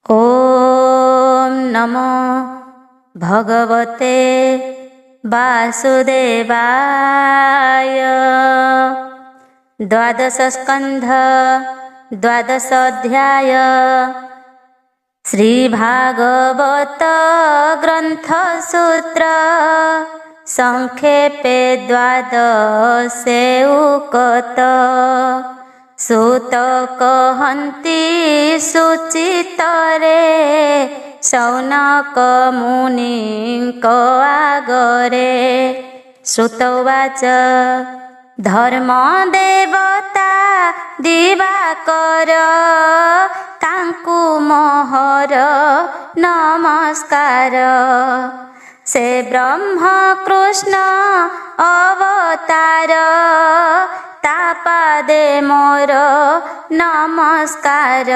ॐ नमो भगवते वासुदेवाय। द्वादश स्कंध द्वादश अध्याय। श्रीभागवत ग्रंथ सूत्र संक्षेपे द्वादशे उक्त। सूत कहन्ति सुचितरे शौनक मुनिଙ୍କ आगरे। श्रुतोवाच धर्म देवता दिवाकर तांकु मोहर नमस्कार। से ब्रह्म कृष्ण अवतार तापादे मोर नमस्कार।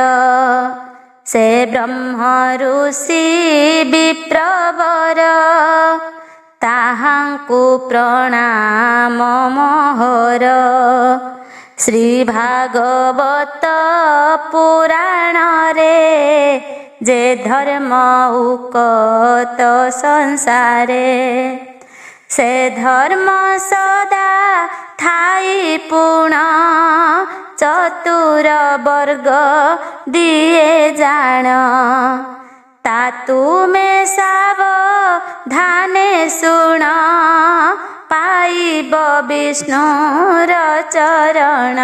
से ब्रह्म ऋषि विप्रवर ताहांकु प्रणाम मोहर। श्री भागवत पुराण रे जे धर्म उकत संसारे। से धर्म सदा थाई पुण चतुर वर्ग दिए जान। तातु में सावधाने सुण पाइब विष्णुर चरण।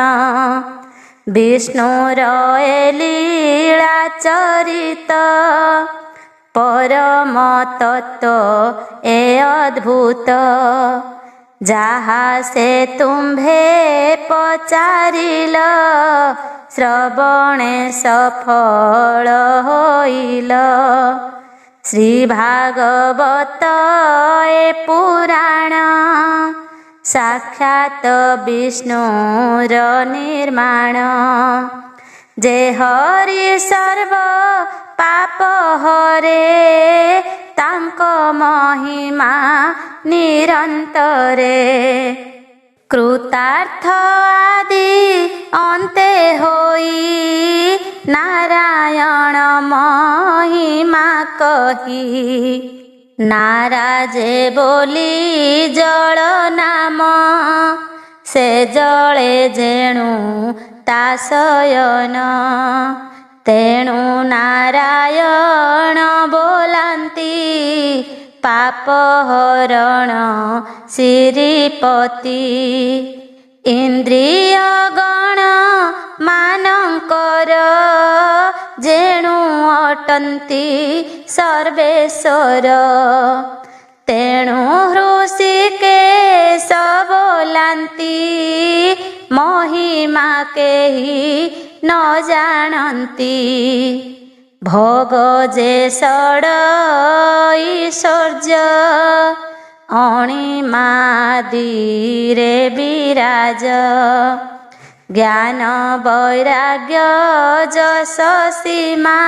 विष्णुर ए लीला चरित परम तत्व ए अद्भुत। जहाँ से तुम्भे पचारिल श्रवणे सफल होइल। श्री भागवत ए पुराण साक्षात विष्णुर निर्माण। जे हरि सर्व पाप हरे तांक महिमा निरंतरे। कृतार्थ आदि अन्ते होई नारायण महिमा कही। नाराजे बोली जल नाम से जले जेणु ताशयन। तेणु नारायण बोलांती पाप हरण श्रीपति। इंद्रिय गण मानकर जेणु अटंती सर्वेश्वर। तेणु हृषिकेश बोलांती महिमा केही न जानती। भोग जे षड ऐश्वर्य अणिमादिरे विराज। ज्ञान वैराग्य जस सीमा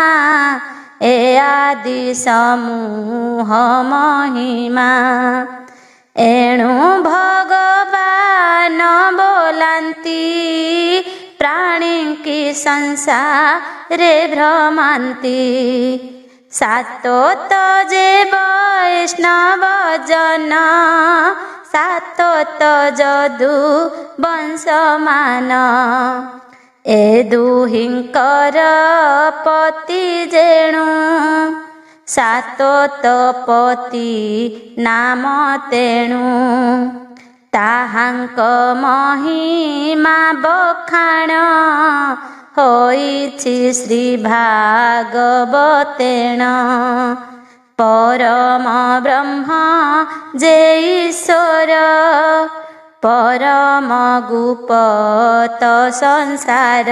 ए आदि समूह महिमा। एणु भगवान बोलांती प्राणी की संसारे भ्रमांती। सातोत जे वैष्णव जन सातोत जदु वंशमान। ए दुहिंकर पति जेणु सातोत पति नाम तेणु। ताहांक महिमा बखाण होइछि श्री भागवतेण। परम ब्रह्म जे ईश्वर परम गुप्त संसार।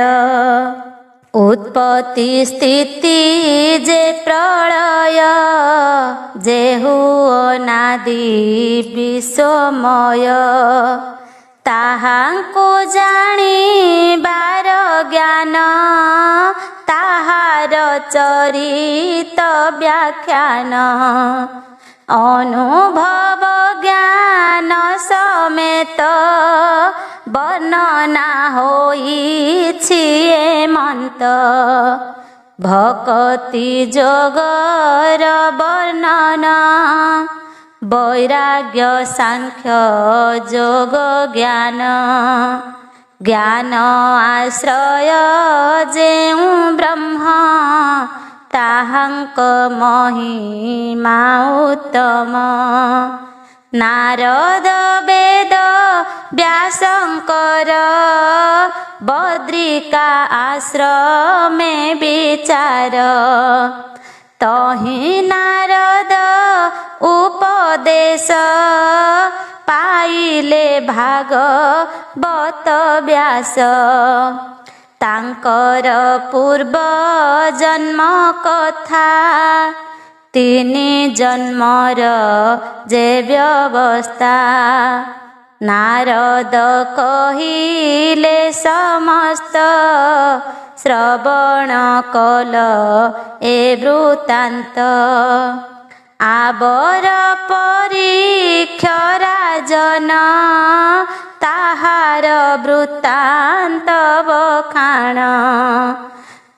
उत्पत्ति स्थिति जे प्रलय जेहु अनादि विश्वमय। ताहांको जानिबार ज्ञान ताहार चरित व्याख्यान। अनुभव ज्ञान समेत वर्णना होइछि ए मन्त। भक्ति जोगर वर्णन वैराग्य सांख्य जोग ज्ञान ज्ञान आश्रय जेउ ब्रह्म ताहांक महिमा उत्तम नारद वेद व्यासंकर बद्रिका आश्रमे विचार तहि नारद उपदेश पाइले भागवत व्यास तांकर पूर्व जन्म कथा तीनि जन्मर जे व्यवस्था नारद कहिले समस्त श्रवण कल ए वृत्तान्त आबर परीक्ष राजन ताहार वृत्तान्त बखाण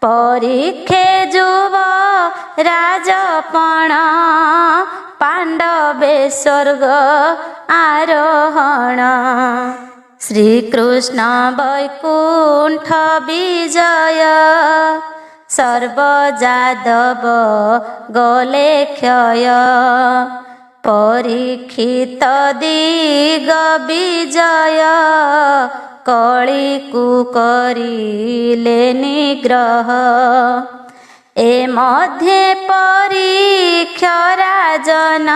परीक्षे जुव राजपण पांडवे स्वर्ग आरोहण श्रीकृष्ण वैकुंठ विजय सर्व जादव गले क्षय परीक्षित दिग विजय कळी कुकरिले निग्रह ए मध्ये परीक्ष राजन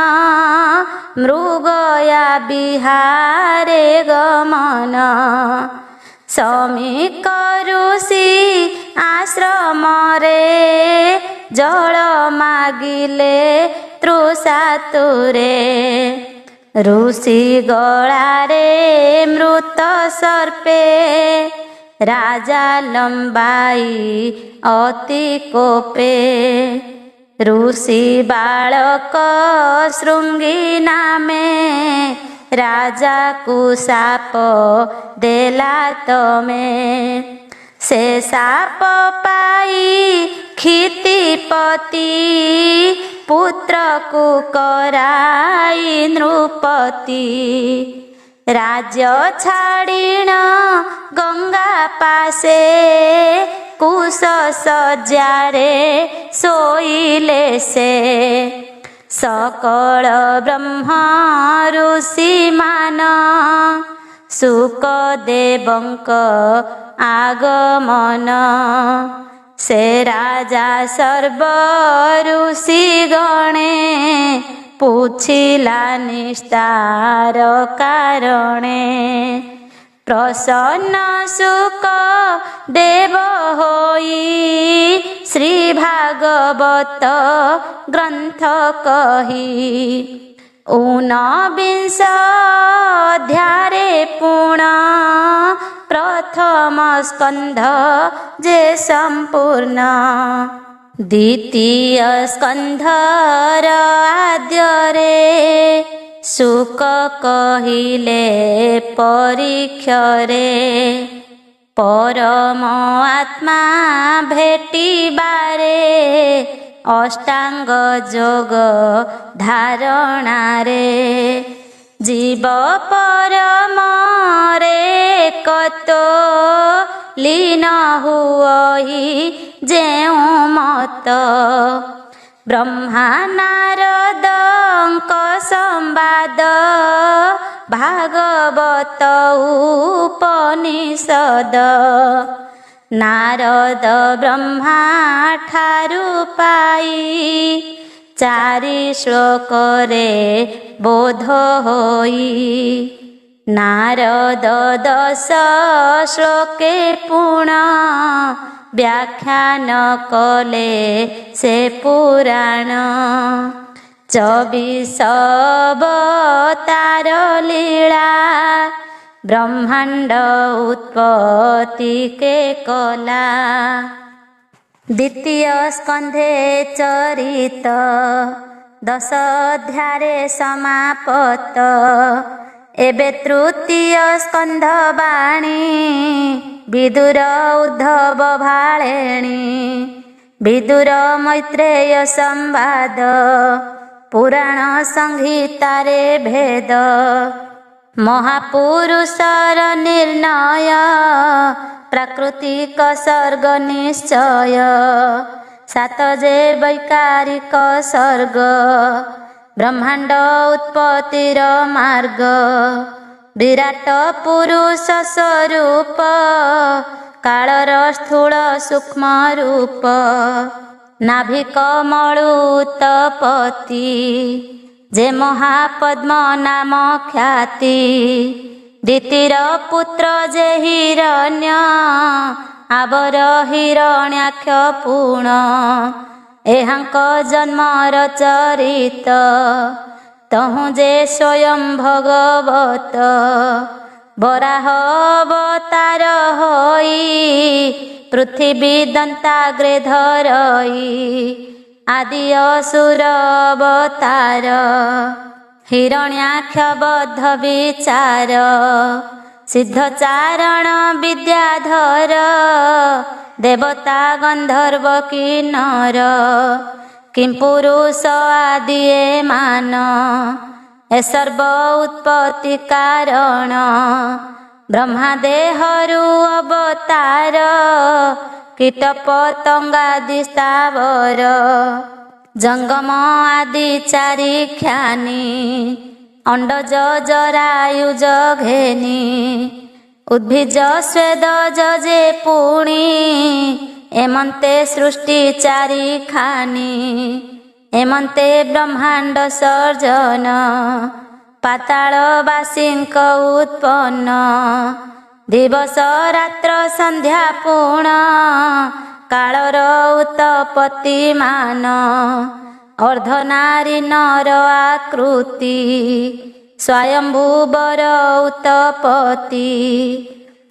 मृगया विहारे गमन समीक ऋषि आश्रम रे जल मागिले तृषातुरे ऋषि गଳାରେ मृत सर्पे राजा लंबाई अति कोपे ऋषि बालक श्रृंगी नामे राजा को साप देला तमे से साप पाई क्षितिपति पुत्र को कराई नृपति राज्य छाड़ीण गंगा पासे कुश सज्जारे सोइले से सकल ब्रह्म ऋषि मान सुकदेवंक आगमन से राजा सर्व ऋषि गणे पूछिला निस्तार कारणे प्रसन्न सुक देव होई श्री भागवत ग्रंथ कही ऊनविंश अध्याये पूर्ण प्रथम स्कंध जे संपूर्ण द्वितीय स्कंधर आद्यरे सुक कहिले परीक्षरे परम आत्मा भेटिबारे अष्टांग जोग धारणारे जीव परम रे कतो लीन हुई जेउ मत ब्रह्मा नारदंक संवाद भागवत उपनिषद नारद ब्रह्मा ठारू पाई चारि श्लोकरे बोध होई नारद 10 श्लोके पूर्ण व्याख्यान कले से पुराण 24 अवतार लीला ब्रह्मांड उत्पत्ति के कला द्वितीय स्कंधे चरित 10 अध्याये समापत एबे तृतीय स्कंध बाणी विदुर उद्धव भाळेणी विदुर मैत्रेय संवाद पुराण संहितारे भेद महापुरुषर निर्णय प्राकृतिक सर्ग निश्चय सात जे वैकारिक सर्ग ब्रह्मांड उत्पत्तिर मार्ग विराट पुरुष स्वरूप कालर स्थूल सूक्ष्म रूप नाभिक मळु उत्पत्ति जे महापद्म नाम ख्याति दितिर पुत्र जे हिरण्य आवर हिरण्याक्ष पूर्ण एहांक जन्मर चरित तहु जे स्वयं भगवत बराह अवतार होई पृथ्वी दंताग्रे धरई आदि असुर अवतार हिरण्याक्ष बद्ध विचार सिद्धचारण विद्याधर देवता गंधर्व किन्नर किं पुरुष आदि मान ए सर्व उत्पत्ति कारण ब्रह्मा देहरु अवतार कीट पतंगादि स्थावर जंगम आदि चारि ख्यानी अंडज जरायुज घेनी उद्भिज स्वेद जे पुणी एमंते सृष्टि चारि खानी एमंते ब्रह्मांड सर्जन पातालवासींक उत्पन्न दिवस रात्र संध्या पूर्ण कालर उत्पत्ति मान अर्धनारी नर आकृति स्वयंभूवर उत्पत्ति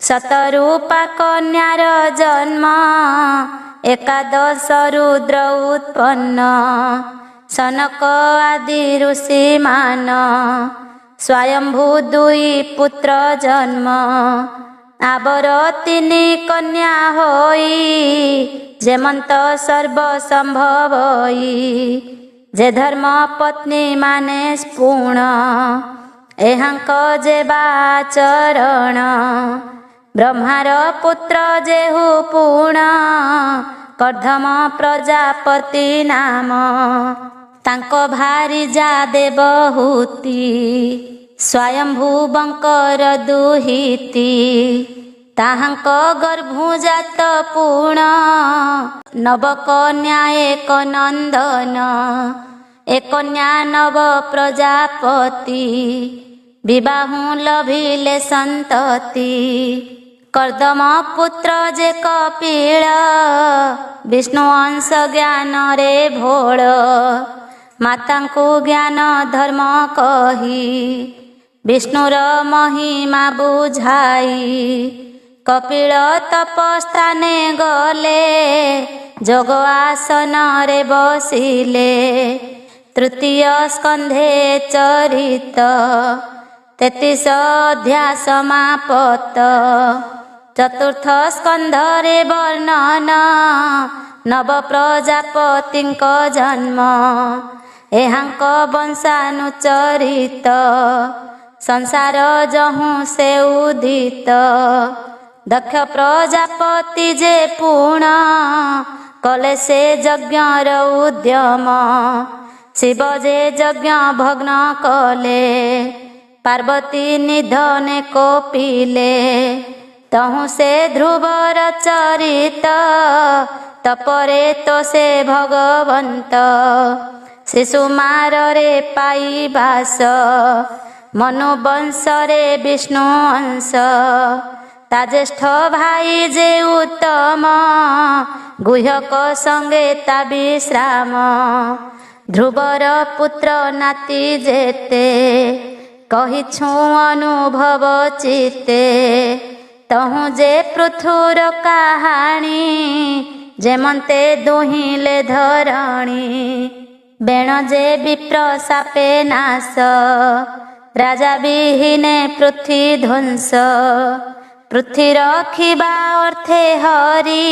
शतरूपा कन्यार जन्म एकादश रुद्र उत्पन्न सनक आदि ऋषि मान स्वयंभू दुई पुत्र जन्म आवर तीनि कन्या होई जेमंत सर्व संभवई जे धर्म पत्नी माने पूर्ण एहांक जे बाचरण ब्रह्मार पुत्र जेहु पूर्ण कर्धम प्रजापति नाम तांको भारी जा देवहूति स्वयंभुवंकर दुहिति ताहांक गर्भु जात पूर्ण नवकन्या एक नंदन एक कन्या नव प्रजापति विबाहु लभिले संतति कर्दम पुत्र जे कपिल विष्णु अंश ज्ञान रे भोळ मातांकु ज्ञान धर्म कही विष्णुर महिमा बुझाई कपिल तपस्थाने गले जोग आसन रे बसिले तृतीय स्कंधे चरित 33 अध्याय समाप्त चतुर्थ स्कंधरे वर्णन नव प्रजापतिंक जन्म एहांक वंशानुचरित संसार जहु से उदित दक्ष प्रजापति जे पूर्ण कले से यज्ञर उद्यम शिव जे यज्ञ भग्न कले पार्वती निधने कोपिले तहु से ध्रुवर चरित तपरे तो से भगवंत शिशुमार रे पाई बास मनुवंश रे विष्णु अंश ता ज्येष्ठ भाई जे उत्तम गुह्यक संगे ता विश्राम ध्रुवर पुत्र नाती जेते कहिछु अनुभव चिते तहु जे पृथुर कहानी जेमंते दुहिले धरणी बेण जे विप्र सापे नाश राजा विहीने पृथ्वी ध्वंस पृथ्वी रखिबा अर्थे हरि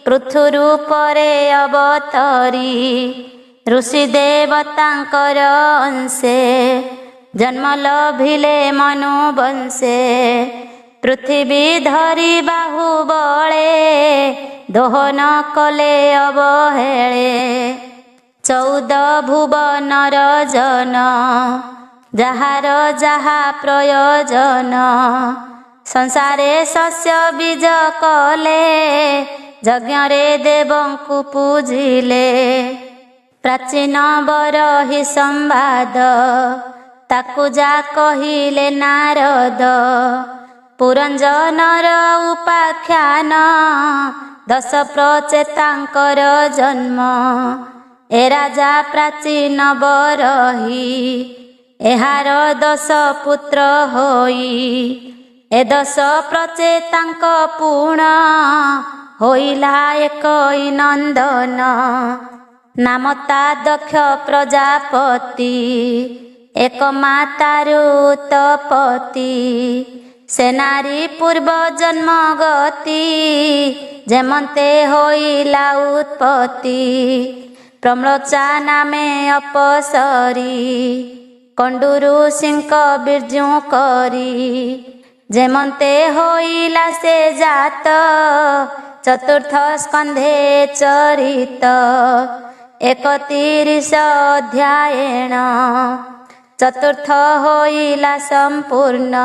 ପୃଥୁରୁ ପରେ ଅବତରି ଋଷି ଦେବତାଙ୍କର ଅଂଶେ ଜନ୍ମ ଲଭିଲେ ମନୁ ବଂଶେ ପୃଥିବୀ ଧରି ବାହୁବଳେ ଦୋହନ କଲେ ଅବହେଳେ 14 ଭୁବନର ଜନ ଯାହାର ଯାହା ପ୍ରୟୋଜନ ସଂସାରେ ଶସ୍ୟ ବୀଜ କଲେ ଯଜ୍ଞରେ ଦେବଙ୍କୁ ପୂଜିଲେ ପ୍ରାଚୀନ ବରହି ସମ୍ବାଦ ତାକୁ ଯା କହିଲେ ନାରଦ ପୁରଞ୍ଜନର ଉପାଖ୍ୟାନ 10 ପ୍ରଚେତାଙ୍କର ଜନ୍ମ ଏ ରାଜା ପ୍ରାଚୀନ ବରହି ଏହାର 10 ପୁତ୍ର ହୋଇ ଏ 10 ପ୍ରଚେତାଙ୍କ ପୁଣ ହୋଇଲା ଏକଇ ନନ୍ଦନ ନାମ ତା ଦକ୍ଷ ପ୍ରଜାପତି ଏକ ମାତାରୁ ଉତ୍ତପତି ସେ ନାରୀ ପୂର୍ବ ଜନ୍ମ ଗତି ଯେମନ୍ତେ ହୋଇଲା ଉତ୍ପତ୍ତି ପ୍ରମ୍ଳଚା ନାମେ ଅପସରି କଣ୍ଡୁରୁ ସିଂହ ବିର୍ଜୁ କରି ଯେମନ୍ତେ ହୋଇଲା ସେ ଜାତ ଚତୁର୍ଥ ସ୍କନ୍ଧେ ଚରିତ 31 ଅଧ୍ୟାୟେଣ ଚତୁର୍ଥ ହୋଇଲା ସମ୍ପୂର୍ଣ୍ଣ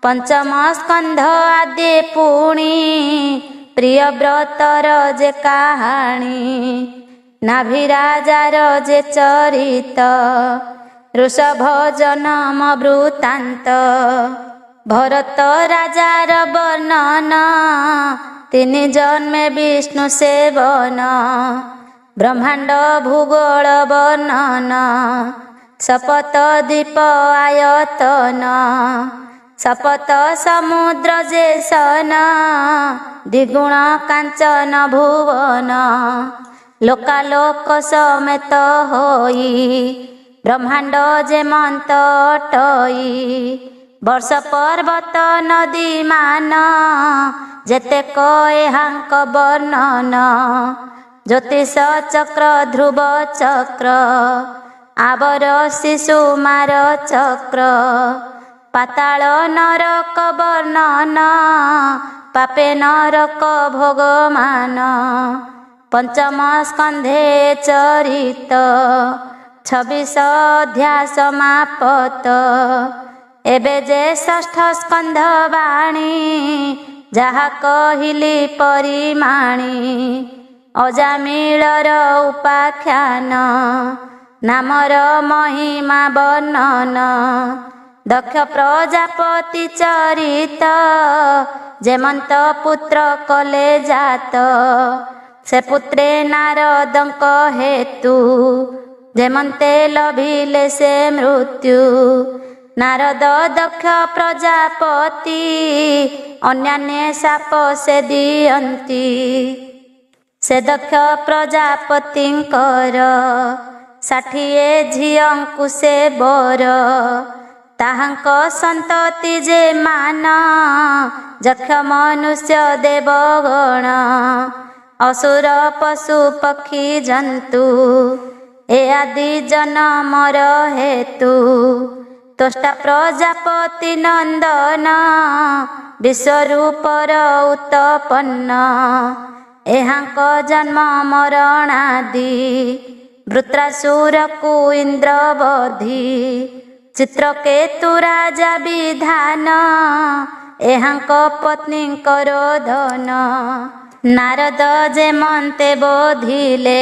ପଞ୍ଚମ ସ୍କନ୍ଧ ଆଦି ପୁଣି ପ୍ରିୟବ୍ରତର ଯେ କାହାଣୀ ନାଭିରାଜାର ଯେ ଚରିତ ଋଷଭ ଜନମ ବୃତ୍ତାନ୍ତ ଭରତ ରାଜାର ବର୍ଣ୍ଣନ 3 ଜନ୍ମେ ବିଷ୍ଣୁ ସେବନ ବ୍ରହ୍ମାଣ୍ଡ ଭୂଗୋଳ ବର୍ଣ୍ଣନ ସପତ ଦ୍ୱୀପ ଆୟତନ ସପତ ସମୁଦ୍ର ଯେ ସନ ଦ୍ୱିଗୁଣ କାଞ୍ଚନ ଭୁବନ ଲୋକାଲୋକ ସಮೇତ ହୋଇ ବ୍ରହ୍ମାଣ୍ଡ ଯେମନ୍ତ ଅଟଇ ବର୍ଷ ପର୍ବତ ନଦୀ ମାନ ଯେତେକ ଏହାଙ୍କ ବର୍ଣ୍ଣନ ଜ୍ୟୋତିଷ ଚକ୍ର ଧ୍ରୁବ ଚକ୍ର ଆବର ଶିଶୁମାର ଚକ୍ର ପାତାଳ ନରକ ବର୍ଣ୍ଣନ ପାପେ ନରକ ଭୋଗମାନ ପଞ୍ଚମ ସ୍କନ୍ଧେ ଚରିତ 26 ଅଧ୍ୟାୟ ସମାପତ ଏବେ ଯେ ଷଷ୍ଠ ସ୍କନ୍ଧ ବାଣୀ ଯାହା କହିଲି ପରିମାଣୀ ଅଜାମିଳର ଉପାଖ୍ୟାନ ନାମର ମହିମା ବର୍ଣ୍ଣନ ଦକ୍ଷ ପ୍ରଜାପତି ଚରିତ ଯେମନ୍ତ ପୁତ୍ର କଲେ ଜାତ ସେ ପୁତ୍ରେ ନାରଦଙ୍କ ହେତୁ ଯେମନ୍ତେ ଲଭିଲେ ସେ ମୃତ୍ୟୁ ନାରଦ ଦକ୍ଷ ପ୍ରଜାପତି ଅନ୍ୟାନ୍ୟ ସାପ ସେ ଦିଅନ୍ତି ସେ ଦକ୍ଷ ପ୍ରଜାପତିଙ୍କର 60 ଝିଅଙ୍କୁ ସେ ବର ତାହାଙ୍କ ସନ୍ତତି ଯେ ମାନ ଯକ୍ଷ ମନୁଷ୍ୟ ଦେବଗଣ ଅସୁର ପଶୁ ପକ୍ଷୀ ଜନ୍ତୁ ଏ ଆଦି ଜନମର ହେତୁ ତୋଷ୍ଟା ପ୍ରଜାପତି ନନ୍ଦନ ବିଶ୍ୱରୂପର ଉତ୍ତପନ୍ନ ଏହାଙ୍କ ଜନ୍ମ ମରଣାଦି ବୃତ୍ରାସୁରକୁ ଇନ୍ଦ୍ର ବଧି ଚିତ୍ରକେତୁ ରାଜା ବିଧାନ ଏହାଙ୍କ ପତ୍ନୀଙ୍କର ଧନ ନାରଦ ଯେମନ୍ତେ ବୋଧିଲେ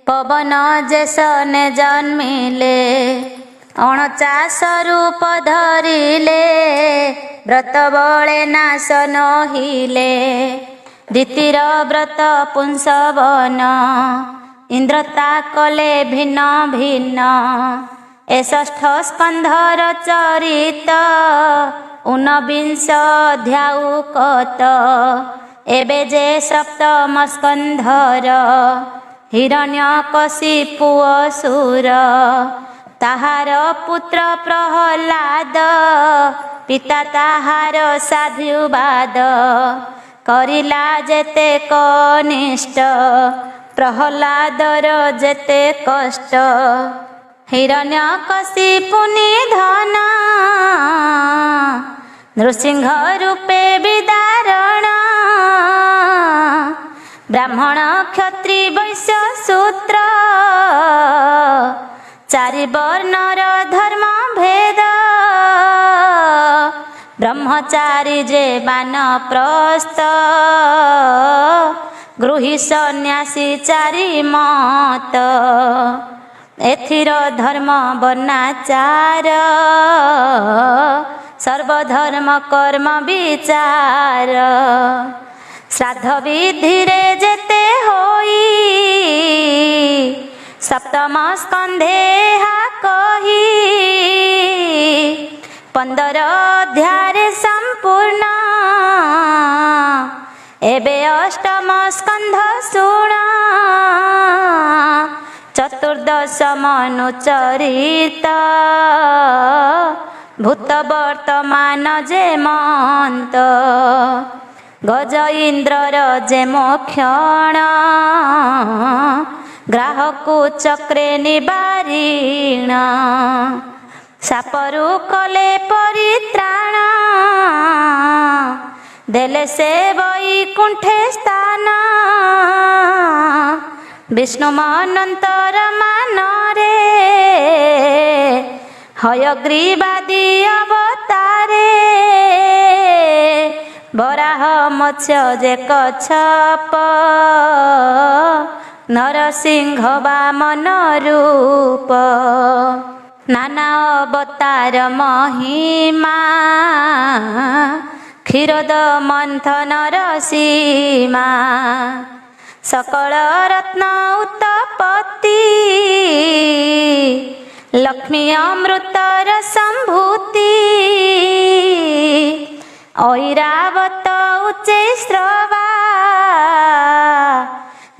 ପବନ ଯେ ସନେ ଜନ୍ମିଲେ 49 ରୂପ ଧରିଲେ ବ୍ରତ ବଳେ ନାଶ ନହିଲେ ଦ୍ୱିତୀୟ ବ୍ରତ ପୁଂସବନ ଇନ୍ଦ୍ର ତା କଲେ ଭିନ୍ନ ଭିନ୍ନ ଏ ଷଷ୍ଠ ସ୍କନ୍ଧର ଚରିତ 19 ଅଧ୍ୟାୟ କତ ଏବେ ଯେ ସପ୍ତମ ସ୍କନ୍ଧର ହିରଣ୍ୟକଶିପୁ ଅସୁର ତାହାର ପୁତ୍ର ପ୍ରହ୍ଲାଦ ପିତା ତାହାର ସାଧୁବାଦ କରିଲା ଯେତେ କନିଷ୍ଠ ପ୍ରହ୍ଲାଦର ଯେତେ କଷ୍ଟ। ହିରଣ୍ୟକଶିପୁ ନିଧନ ନୃସିଂହ ରୂପେ ବିଦାରଣ। ବ୍ରାହ୍ମଣ କ୍ଷତ୍ରି ବୈଶ୍ୟ ଶୂଦ୍ର ଚାରି ବର୍ଣ୍ଣର ଧର୍ମ ଭେଦ। ବ୍ରହ୍ମଚାରୀ ଯେ ବାନପ୍ରସ୍ଥ ଗୃହୀ ସନ୍ନ୍ୟାସୀ ଚାରି ମତ। ଏଥିର ଧର୍ମ ବର୍ଣ୍ଣାଚାର ସର୍ବଧର୍ମ କର୍ମ ବିଚାର। ଶ୍ରାଦ୍ଧ ବିଧିରେ ଯେତେ ହୋଇ ସପ୍ତମ ସ୍କନ୍ଧେ ଏହା କହି। 15 ଅଧ୍ୟାୟରେ ସମ୍ପୂର୍ଣ୍ଣ ଏବେ ଅଷ୍ଟମ ସ୍କନ୍ଧ ଶୁଣ। ଚତୁର୍ଦ୍ଦଶ ମନୁଚରିତ ଭୂତ ବର୍ତ୍ତମାନ ଯେ ମନ୍ତ। ଗଜ ଇନ୍ଦ୍ରର ଯେ ମୋକ୍ଷଣ ଗ୍ରାହକୁ ଚକ୍ରେ ନିବାରିଣ। ସାପରୁ କଲେ ପରିତ୍ରାଣ ଦେଲେ ସେ ବୈକୁଣ୍ଠେ ସ୍ଥାନ। ବିଷ୍ଣୁ ମନନ୍ତର ମାନରେ ହୟଗ୍ରୀବାଦୀ ଅବତାରେ। ବରାହ ମତ୍ସ୍ୟ ଯେ କଚ୍ଛପ ନରସିଂହ ବାମନ ରୂପ। ନାନା ଅବତାର ମହିମା କ୍ଷୀରୋଦ ମନ୍ଥନର ସୀମା। ସକଳ ରତ୍ନ ଉତ୍ପତ୍ତି ଲକ୍ଷ୍ମୀ ଅମୃତର ସମ୍ଭୂତି। ଐରାବତ ଉଚ୍ଚେ ସ୍ରବା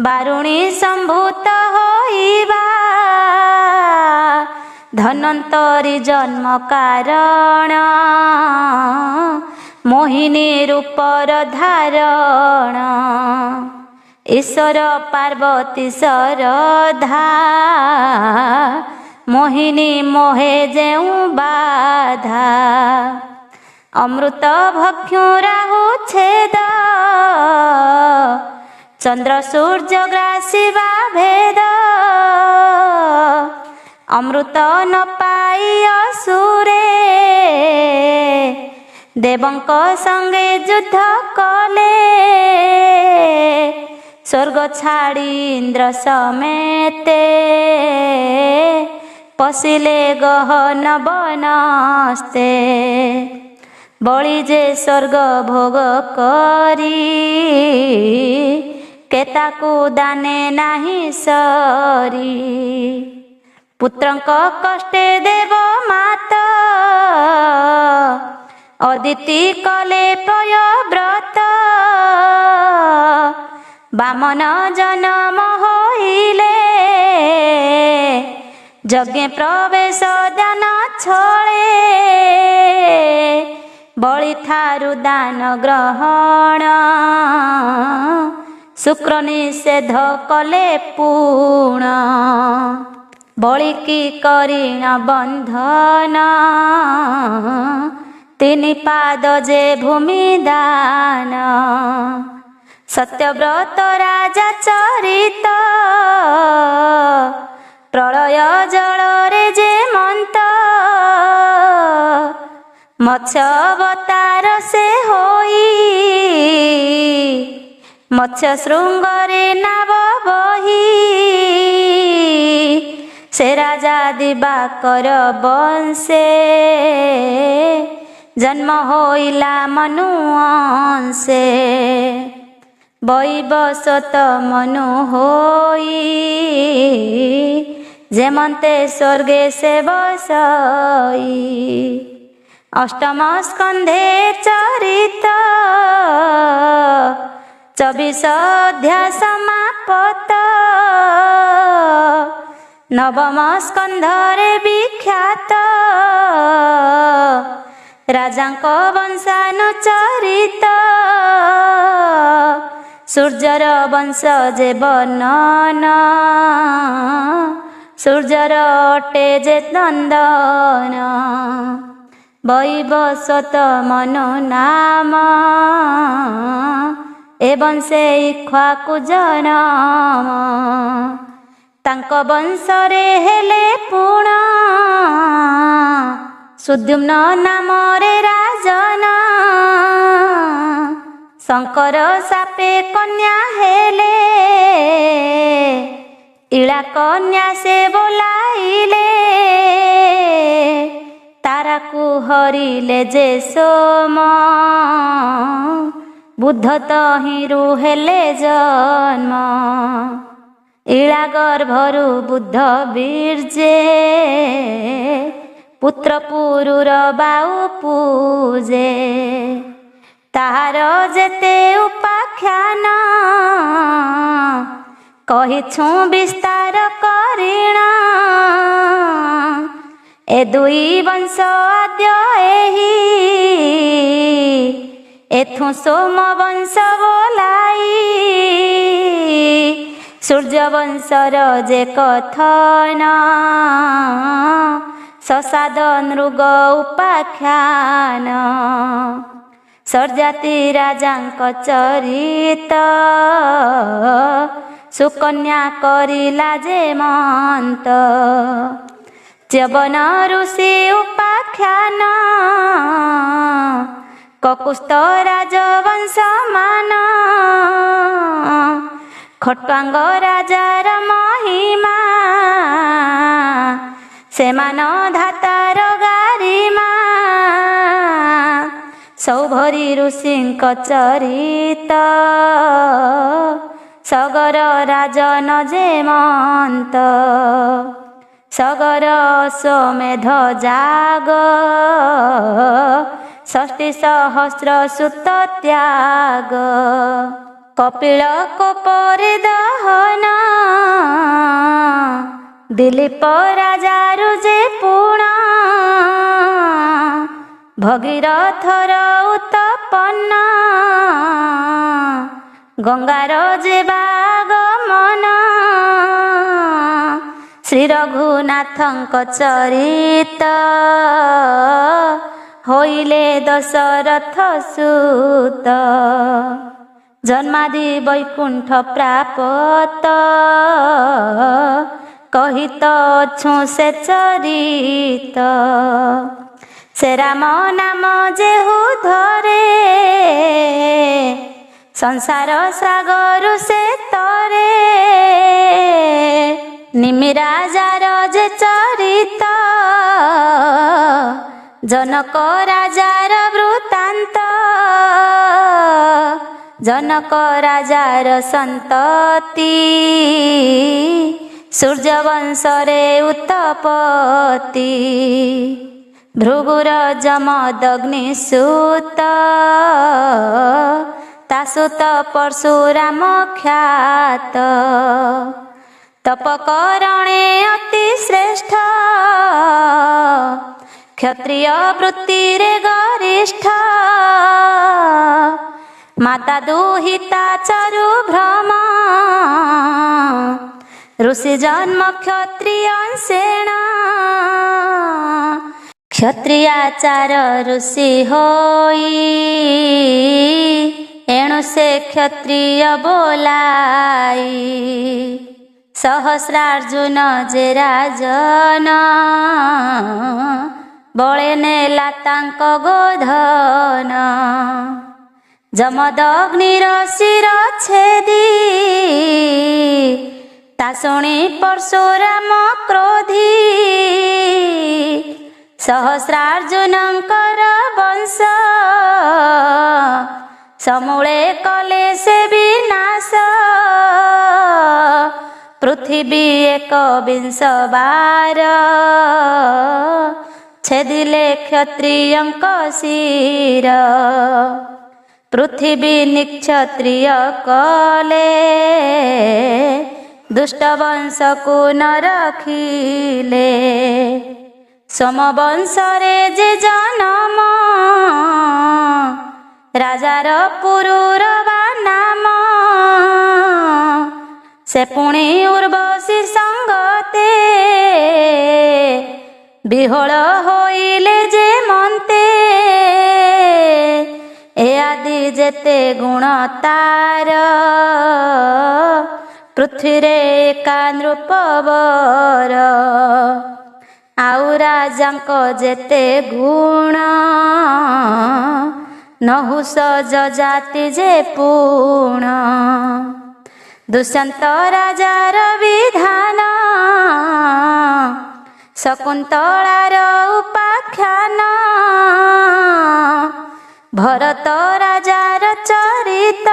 ବାରୁଣୀ ସମ୍ଭୂତ ହୋଇବା। ଧନ୍ୱନ୍ତରୀ ଜନ୍ମ କାରଣ ମୋହିନୀ ରୂପର ଧାରଣ। ଈଶ୍ୱର ପାର୍ବତୀ ଶରଧା ମୋହିନୀ ମୋହେ ଯେଉଁ ବାଧା। ଅମୃତ ଭକ୍ଷୁ ରାହୁ ଛେଦ ଚନ୍ଦ୍ର ସୂର୍ଯ୍ୟ ଗ୍ରାସିବା ଭେଦ। ଅମୃତ ନ ପାଇ ଅସୁରେ ଦେବଙ୍କ ସଙ୍ଗେ ଯୁଦ୍ଧ କଲେ। ସ୍ୱର୍ଗ ଛାଡ଼ି ଇନ୍ଦ୍ର ସମେତେ ପଶିଲେ ଗହନ ବନସ୍ତେ। ବଳି ଯେ ସ୍ୱର୍ଗ ଭୋଗ କରି କେତାକୁ ଦାନେ ନାହିଁ ସରି। ପୁତ୍ରଙ୍କ କଷ୍ଟେ ଦେବ ମାତ ଅଦିତି କଲେ ପୟବ୍ରତ। ବାମନ ଜନମ ହୋଇଲେ ଯଜ୍ଞେ ପ୍ରବେଶ ଦାନ ଛଳେ। ବଳି ଠାରୁ ଦାନ ଗ୍ରହଣ ଶୁକ୍ର ନିଷେଧ କଲେ ପୁଣ। ବଳିକି କରିଣ ବନ୍ଧନ ତିନି ପାଦ ଯେ ଭୂମି ଦାନ। ସତ୍ୟବ୍ରତ ରାଜା ଚରିତ ପ୍ରଳୟ ଜଳରେ ଯେ ମନ୍ତ। ମତ୍ସ୍ୟ ଅବତାର ସେ ହୋଇ ମତ୍ସ୍ୟ ଶୃଙ୍ଗରେ ନାବ ବହି। ସେ ରାଜା ଦିବାକର ବଂଶେ ଜନ୍ମ ହୋଇଲା ମନୁ ଅଂଶେ। ବୈବସ୍ୱତ ମନୁ ହୋଇ ଯେମନ୍ତେ ସ୍ୱର୍ଗେ ସେ ବସଇ। ଅଷ୍ଟମ ସ୍କନ୍ଧେ ଚରିତ 24 ଅଧ୍ୟାୟ ସମାପତ। ନବମ ସ୍କନ୍ଧରେ ବିଖ୍ୟାତ ରାଜାଙ୍କ ବଂଶାନୁଚରିତ। ସୂର୍ଯ୍ୟର ବଂଶ ଯେ ବର୍ଣ୍ଣନ, ସୂର୍ଯ୍ୟର ଅଟେ ଯେ ନନ୍ଦନ। ବୈବସ୍ୱତ ମନୁ ନାମ, ଏବଂ ସେ ଇକ୍ଷ୍ୱାକୁ ଜନମ। ତାଙ୍କ ବଂଶରେ ହେଲେ ପୁଣ, ସୁଦ୍ୟୁମ୍ନ ନାମରେ ରାଜନ। ଶଙ୍କର ସାପେ କନ୍ୟା ହେଲେ, ଇଳା କନ୍ୟା ସେ ବୋଲାଇଲେ। ତାରାକୁ ହରିଲେ ଯେ ସୋମ, ବୁଧ ତହିଁରୁ ହେଲେ ଜନ୍ମ। ଇଳା ଗର୍ଭରୁ ବୁଧ ବୀର୍ଯ୍ୟେ, ପୁତ୍ର ପୁରୁର ବାଉ ପୂଜେ। ତାହାର ଯେତେ ଉପାଖ୍ୟାନ, କହିଛୁ ବିସ୍ତାର କରିଣ। ଏ ଦୁଇ ବଂଶ ଆଦ୍ୟ ଏହି, ଏଥୁ ସୋମ ବଂଶ ବୋଲାଇ। ସୂର୍ଯ୍ୟ ବଂଶର ଯେ କଥନ, ସସାଦ ନୃଗ ଉପାଖ୍ୟାନ। ସର୍ଜାତି ରାଜାଙ୍କ ଚରିତ, ସୁକନ୍ୟା କରିଲା ଯେ ମନ୍ତ। ଚ୍ୟବନ ଋଷି ଉପାଖ୍ୟାନ, କକୁସ୍ଥ ରାଜବଂଶ ମାନ। ଖଟ୍ୱାଙ୍ଗ ରାଜାର ମହିମା, ସେମାନ ଧାତାର ଗାରିମା। ସୌଭରି ଋଷିଙ୍କ ଚରିତ, ସଗର ରାଜନ ଯେ ମନ୍ତ। ସଗର ଅଶ୍ୱମେଧ ଯାଗ, ଷଷ୍ଠୀ ସହସ୍ର ସୁତ ତ୍ୟାଗ। କପିଳ କୋପରେ ଦହନ, ଦିଲୀପ ରାଜାରୁ ଯେ ପୁଣ। ଭଗୀରଥର ଉତପନ, ଗଙ୍ଗାର ଯେ ବାଗମନ। ଶ୍ରୀ ରଘୁନାଥଙ୍କ ଚରିତ, ହୋଇଲେ ଦଶରଥ ସୁତ। ଜନ୍ମାଦି ବୈକୁଣ୍ଠ ପ୍ରାପତ, କହିତ ଅଛୁଁ ସେ ଚରିତ। ସେ ରାମ ନାମ ଯେହୁ ଧରେ, ସଂସାର ସାଗରୁ ସେ ତରେ। ନିମି ରାଜାର ଯେ ଚରିତ, ଜନକ ରାଜାର ବୃତ୍ତାନ୍ତ। ଜନକ ରାଜାର ସନ୍ତତି, ସୂର୍ଯ୍ୟ ବଂଶରେ ଉତ୍ତପତି। ଭୃଗୁର ଯମଦଗ୍ନି ସୁତ, ତା ସୁତ ପରଶୁରାମ ଖ୍ୟାତ। ତପକରଣେ ଅତି ଶ୍ରେଷ୍ଠ, କ୍ଷତ୍ରିୟ ବୃତ୍ତିରେ ଗରିଷ୍ଠ। ମାତା ଦୁହିତା ଚାରୁ ଭ୍ରମ, ଋଷି ଜନ୍ମ କ୍ଷତ୍ରିୟଂଶେଣ। କ୍ଷତ୍ରିୟାଚାର ଋଷି ହୋଇ, ଏଣୁ ସେ କ୍ଷତ୍ରିୟ ବୋଲାଇ। ସହସ୍ରାର୍ଜୁନ ଯେ ରାଜନ, ବଳେ ନେଲା ତାଙ୍କ ଗୋଧନ। ଯମଦଗ୍ନିର ଶିର ଛେଦି, ତା ଶୁଣି ପରଶୁରାମ କ୍ରୋଧି। ସହସ୍ରାର୍ଜୁନଙ୍କର ବଂଶ, ସମୂଳେ କଲେ ସେ ବିନାଶ। ପୃଥିବୀ ଏକ ବିଂଶ ବାର, ଛେଦିଲେ କ୍ଷତ୍ରିୟଙ୍କ ଶିର। ପୃଥିବୀ ନିକ୍ଷତ୍ରିୟ କଲେ, ଦୁଷ୍ଟ ବଂଶକୁ ନ ରଖିଲେ। ସୋମବଂଶରେ ଯେ ଜନମ, ରାଜାର ପୁରୁର ବା ନାମ। ସେ ପୁଣି ଉର୍ବଶୀ ସଙ୍ଗତେ ବିହଳ ହୋଇଲେ ଯେ ମନ୍ତେ। ଏ ଆଦି ଯେତେ ଗୁଣ ତାର ପୃଥ୍ୱୀରେ ଏକା ନୃପବର। ଆଉ ରାଜାଙ୍କ ଯେତେ ଗୁଣ ନହୁଷ ଯଜାତି ଯେ ପୁଣ। ଦୁଷ୍ୟନ୍ତ ରାଜାର ବିଧାନ ଶକୁନ୍ତଳାର ଉପାଖ୍ୟାନ। ଭରତ ରାଜାର ଚରିତ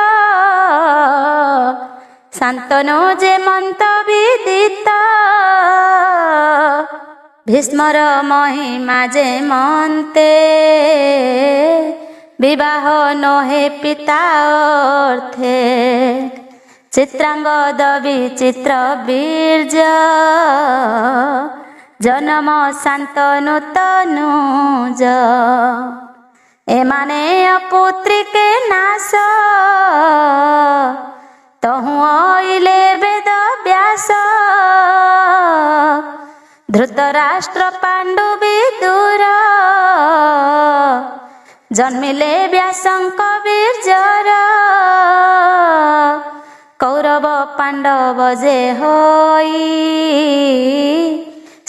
ଶାନ୍ତନୁ ଯେ ମନ୍ତ ବିଦିତ। ଭୀଷ୍ମର ମହିମା ଯେ ମନ୍ତେ ବିବାହ ନୋହେ ପିତା ଅର୍ଥେ। ଚିତ୍ରାଙ୍ଗଦ ବିଚିତ୍ର ବୀର୍ଯ୍ୟ ଜନମ ଶାନ୍ତନୁ ତନୁଜ। ଏମାନେ ଅପୁତ୍ରିକେ ନାଶ ତହୁଁ ଅଇଲେ ବେଦ ବ୍ୟାସ। ଧୃତରାଷ୍ଟ୍ର ପାଣ୍ଡୁ ବିଦୁର ଜନ୍ମିଲେ ବ୍ୟାସଙ୍କ ବୀର୍ଯ୍ୟର। କୌରବ ପାଣ୍ଡବ ଯେ ହୋଇ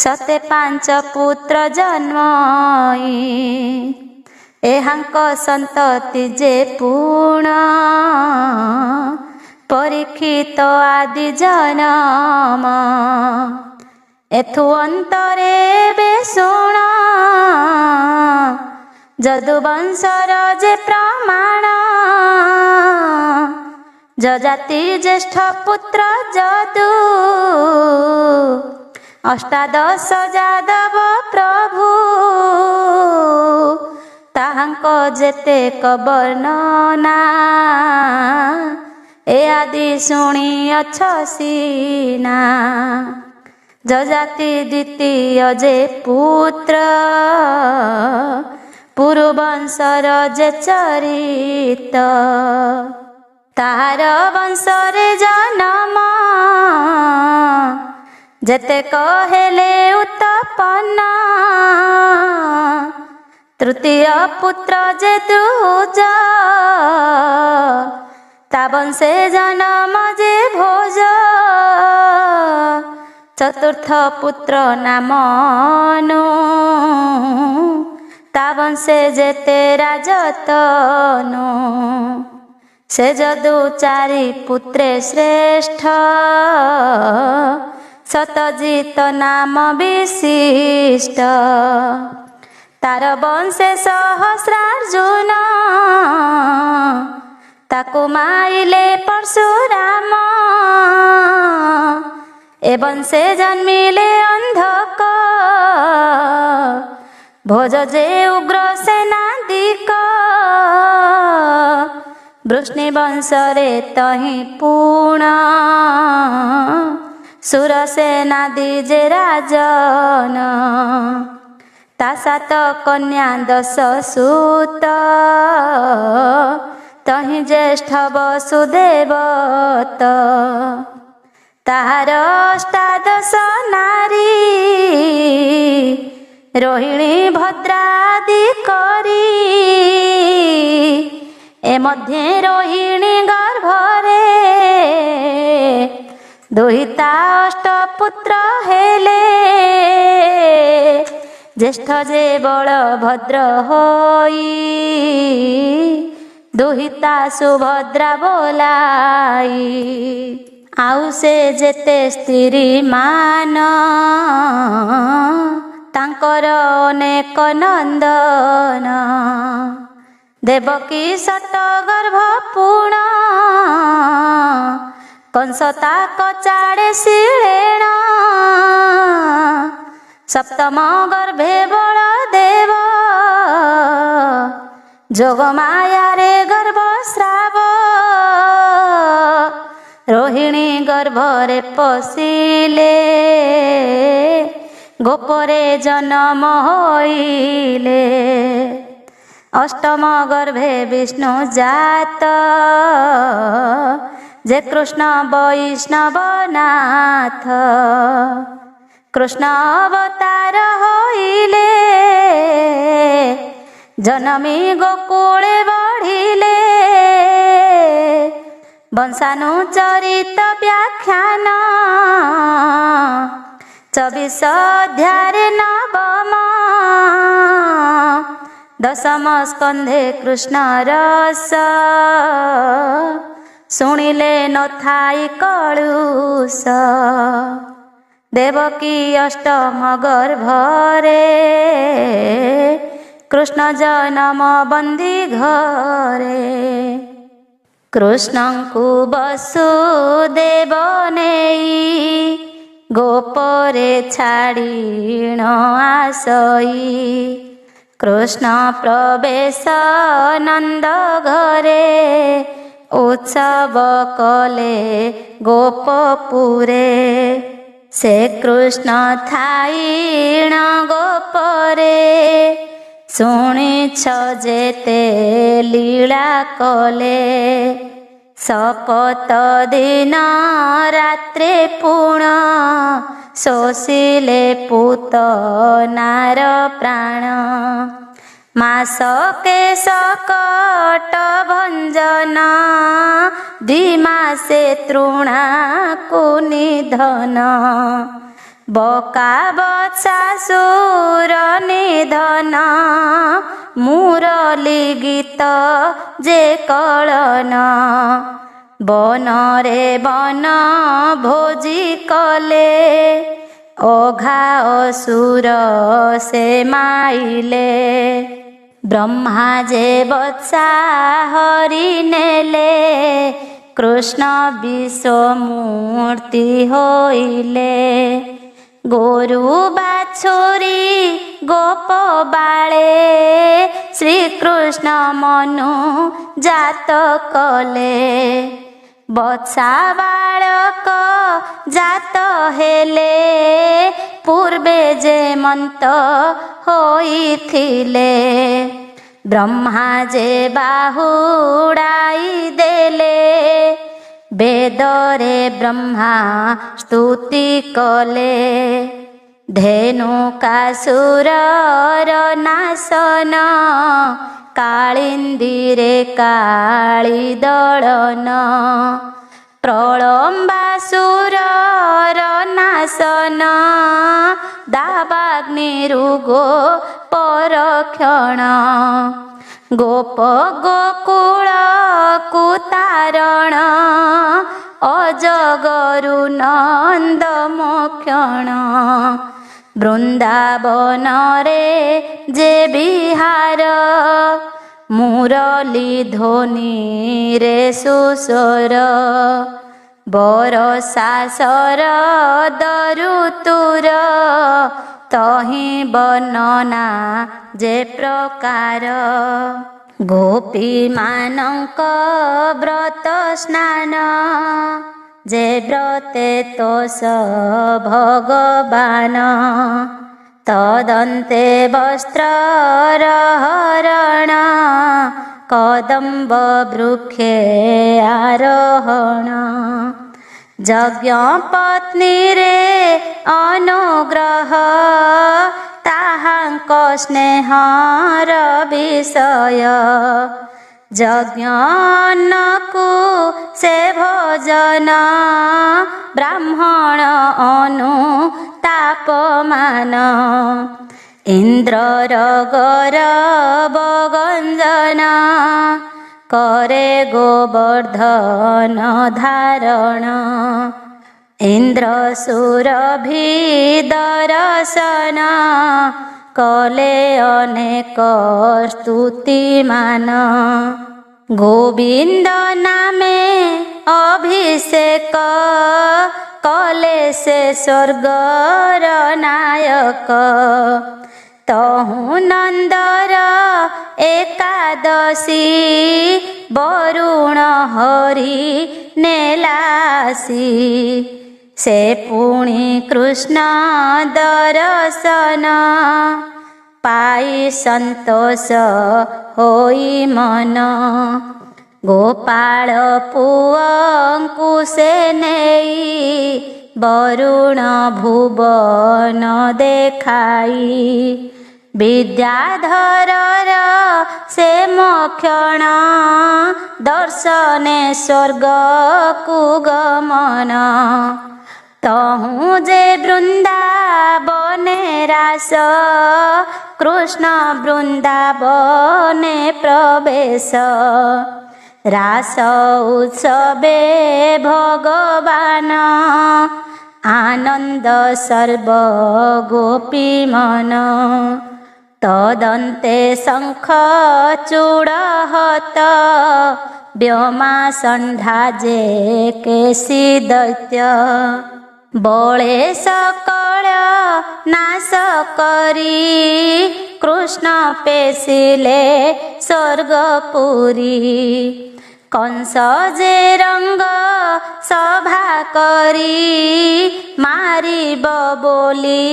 ସତେ ପାଞ୍ଚ ପୁତ୍ର ଜନ୍ମଇ। ଏହାଙ୍କ ସନ୍ତତି ଯେ ପୁଣ ପରୀକ୍ଷିତ ଆଦି ଜନମ। ଏଥୁ ଅନ୍ତରେ ବେ ଶୁଣ ଯଦୁବଂଶର ଯେ ପ୍ରମାଣ। ଯଜାତି ଜ୍ୟେଷ୍ଠ ପୁତ୍ର ଯଦୁ ଅଷ୍ଟାଦଶ ଯାଦବ ପ୍ରଭୁ। ତାହାଙ୍କ ଯେତେକ ବର୍ଣ୍ଣନା ଏ ଆଦି ଶୁଣିଅଛ ସିନା। ଯଜାତି ଦ୍ୱିତୀୟ ଯେ ପୁତ୍ର ପୁରୁବଂଶର ଯେ ଚରିତ। ତାହାର ବଂଶରେ ଜନମ ଯେତେକ ହେଲେ ଉତ୍ତପନ। ତୃତୀୟ ପୁତ୍ର ଯେ ଦ୍ରୁଜ ତା ବଂଶେ ଜନମ ଯେ ଭୋଜ। ଚତୁର୍ଥ ପୁତ୍ର ନାମ ଅନୁ ତା ବଂଶେ ଯେତେ ରାଜତନୁ। ସେ ଯଦୁ ଚାରି ପୁତ୍ରେ ଶ୍ରେଷ୍ଠ ସତଜିତ ନାମ ବିଶିଷ୍ଟ। ତାର ବଂଶେ ସହସ୍ରାର୍ଜୁନ ତାକୁ ମାଇଲେ ପରଶୁରାମ। ଏ ବଂଶେ ଜନ୍ମିଲେ ଅନ୍ଧକ ଭୋଜ ଯେ ଉଗ୍ର ସେନାଦିକ। ବୃଷ୍ଣି ବଂଶରେ ତହିଁ ପୁଣ ସୁରସେନାଦି ଯେ ରାଜନ। ତା ସାତ କନ୍ୟା ଦଶ ସୁତ ତହିଁ ଜ୍ୟେଷ୍ଠ ବସୁଦେବତ। ତାହାର ଅଷ୍ଟାଦଶ ନାରୀ ରୋହିଣୀ ଭଦ୍ରାଦି କରି। ଏ ମଧ୍ୟେ ରୋହିଣୀ ଗର୍ଭରେ ଦୁହିତା ଅଷ୍ଟପୁତ୍ର ହେଲେ। ଜ୍ୟେଷ୍ଠ ଯେ ବଳଭଦ୍ର ହୋଇ ଦୁହିତା ସୁଭଦ୍ରା ବୋଲାଇ। ଆଉ ସେ ଯେତେ ସ୍ତ୍ରୀ ମାନ ତାଙ୍କର ଅନେକ ନନ୍ଦନ। ଦେବକୀ ସତ ଗର୍ଭ ପୁଣ କଂସ ତାକ ଚାଡ଼େ ଶିଳେଣ। ସପ୍ତମ ଗର୍ଭେ ବଳଦେବ ଯୋଗମାୟାରେ ଗର୍ଭସ୍ରାବ। ରୋହିଣୀ ଗର୍ଭରେ ପଶିଲେ ଗୋପରେ ଜନମ ହୋଇଲେ। ଅଷ୍ଟମ ଗର୍ଭେ ବିଷ୍ଣୁ ଜାତ ଯେ କୃଷ୍ଣ ବୈଷ୍ଣବନାଥ। କୃଷ୍ଣ ଅବତାର ହୋଇଲେ, ଜନମି ଗୋକୁଳେ ବଢ଼ିଲେ। ବଂଶାନୁଚରିତ ବ୍ୟାଖ୍ୟାନ 24 ଅଧ୍ୟାୟରେ ନବମ। ଦଶମ ସ୍କନ୍ଧେ କୃଷ୍ଣ ରସ, ଶୁଣିଲେ ନଥାଇ କଳୁଷ। ଦେବକୀ ଅଷ୍ଟମ ଗର୍ଭରେ, କୃଷ୍ଣ ଜନମ ବନ୍ଦୀ ଘରେ। କୃଷ୍ଣଙ୍କୁ ବସୁଦେବ ନେଇ, ଗୋପରେ ଛାଡ଼ିଣ ଆସଇ। କୃଷ୍ଣ ପ୍ରବେଶ ନନ୍ଦ ଘରେ, ଉତ୍ସବ କଲେ ଗୋପପୁରେ। ସେ କୃଷ୍ଣ ଥାଇଣ ଗୋପରେ, ଶୁଣିଛ ଯେତେ ଲୀଳା କଲେ। ଶପଥ ଦିନ ରାତ୍ରେ ପୁଣ, ଶୋଷିଲେ ପୂତନାର ପ୍ରାଣ। ମାସକେ ସକଟ ଭଞ୍ଜନ, 2 ମାସେ ତୃଣାକୁ ନିଧନ। ବକା ବତ୍ସାସୁର ନିଧନ, ମୁରଲି ଗୀତ ଯେ କଳନ। ବନରେ ବନ ଭୋଜି କଲେ, ଅଘା ଅସୁର ସେ ମାଇଲେ। ବ୍ରହ୍ମା ଯେ ବତ୍ସା ହରି ନେଲେ, କୃଷ୍ଣ ବିଶ୍ୱମୂର୍ତ୍ତି ହୋଇଲେ। ଗୋରୁ ବାଛୁରୀ ଗୋପ ବାଳେ, ଶ୍ରୀକୃଷ୍ଣ ମନୁ ଜାତ କଲେ। ବତ୍ସା ବାଳକ ଜାତ ହେଲେ, ପୂର୍ବେ ଯେ ମନ୍ତ ହୋଇଥିଲେ। ବ୍ରହ୍ମା ଯେ ବାହୁଡ଼ାଇ ଦେଲେ, ବେଦରେ ବ୍ରହ୍ମା ସ୍ତୁତି କଲେ। ଧେନୁକାସୁରର ନାଶନ, କାଳିନ୍ଦୀରେ କାଳି ଦଳନ। ପ୍ରଳମ୍ବାସୁରର ନାଶନ, ଦାବାଗ୍ନିରୁ ଗୋପରକ୍ଷଣ। ଗୋପ ଗୋକୁଳକୁ ତାରଣ, ଅଜଗରୁ ନନ୍ଦ ମୋକ୍ଷଣ। ବୃନ୍ଦାବନରେ ଯେ ବିହାର, ମୁରଲି ଧ୍ୱନିରେ ସୁସ୍ୱର। ବରଷା ଶରଦ ଋତୁର, ତହିଁ ବର୍ଣ୍ଣନା ଯେ ପ୍ରକାର। ଗୋପୀମାନଙ୍କ ବ୍ରତ ସ୍ନାନ, ଯେ ବ୍ରତେ ତୋଷ ଭଗବାନ। ତଦନ୍ତେ ବସ୍ତ୍ରର ହରଣ, କଦମ୍ବ ବୃକ୍ଷେ ଆରୋହଣ। ଯଜ୍ଞ ପତ୍ନୀରେ ଅନୁଗ୍ରହ, ତାହାଙ୍କ ସ୍ନେହର ବିଷୟ। ଯଜ୍ଞନକୁ ସେ ଭୋଜନ, ବ୍ରାହ୍ମଣ ଅନୁତାପମାନ। ଇନ୍ଦ୍ରର ଗୌରବ ଗଞ୍ଜନ, करे गोवर्धन धारण। इंद्र सुरभि दर्शन, कले अनेक स्तुतिमान। गोविंद नामे अभिषेक, कले से स्वर्गर नायक। तहु नंदर एकादशी, वरुण हरि नेलासी। से पुणी कृष्ण दर्शन, पाई संतोष होई मन। ଗୋପାଳ ପୁଅଙ୍କୁ ସେ ନେଇ ବରୁଣ ଭୁବନ ଦେଖାଇ। ବିଦ୍ୟାଧରର ସେ ମକ୍ଷଣ ଦର୍ଶନେ ସ୍ୱର୍ଗକୁ ଗମନ। ତହୁଁ ଯେ ବୃନ୍ଦାବନେ ରାସ କୃଷ୍ଣ ବୃନ୍ଦାବନେ ପ୍ରବେଶ। ରାସ ଉତ୍ସବେ ଭଗବାନ ଆନନ୍ଦ ସର୍ବ ଗୋପୀ ମନ। ତଦନ୍ତେ ଶଙ୍ଖ ଚୂଡ଼ହତ ବ୍ୟୋମା ଷଣ୍ଢା ଯେ କେଶୀ ଦୈତ୍ୟ। ବଳେ ସକଳ ନାଶ କରି କୃଷ୍ଣ ପେଶିଲେ ସ୍ୱର୍ଗପୁରୀ। କଂସ ଯେ ରଙ୍ଗ ସଭା କରି ମାରିବ ବୋଲି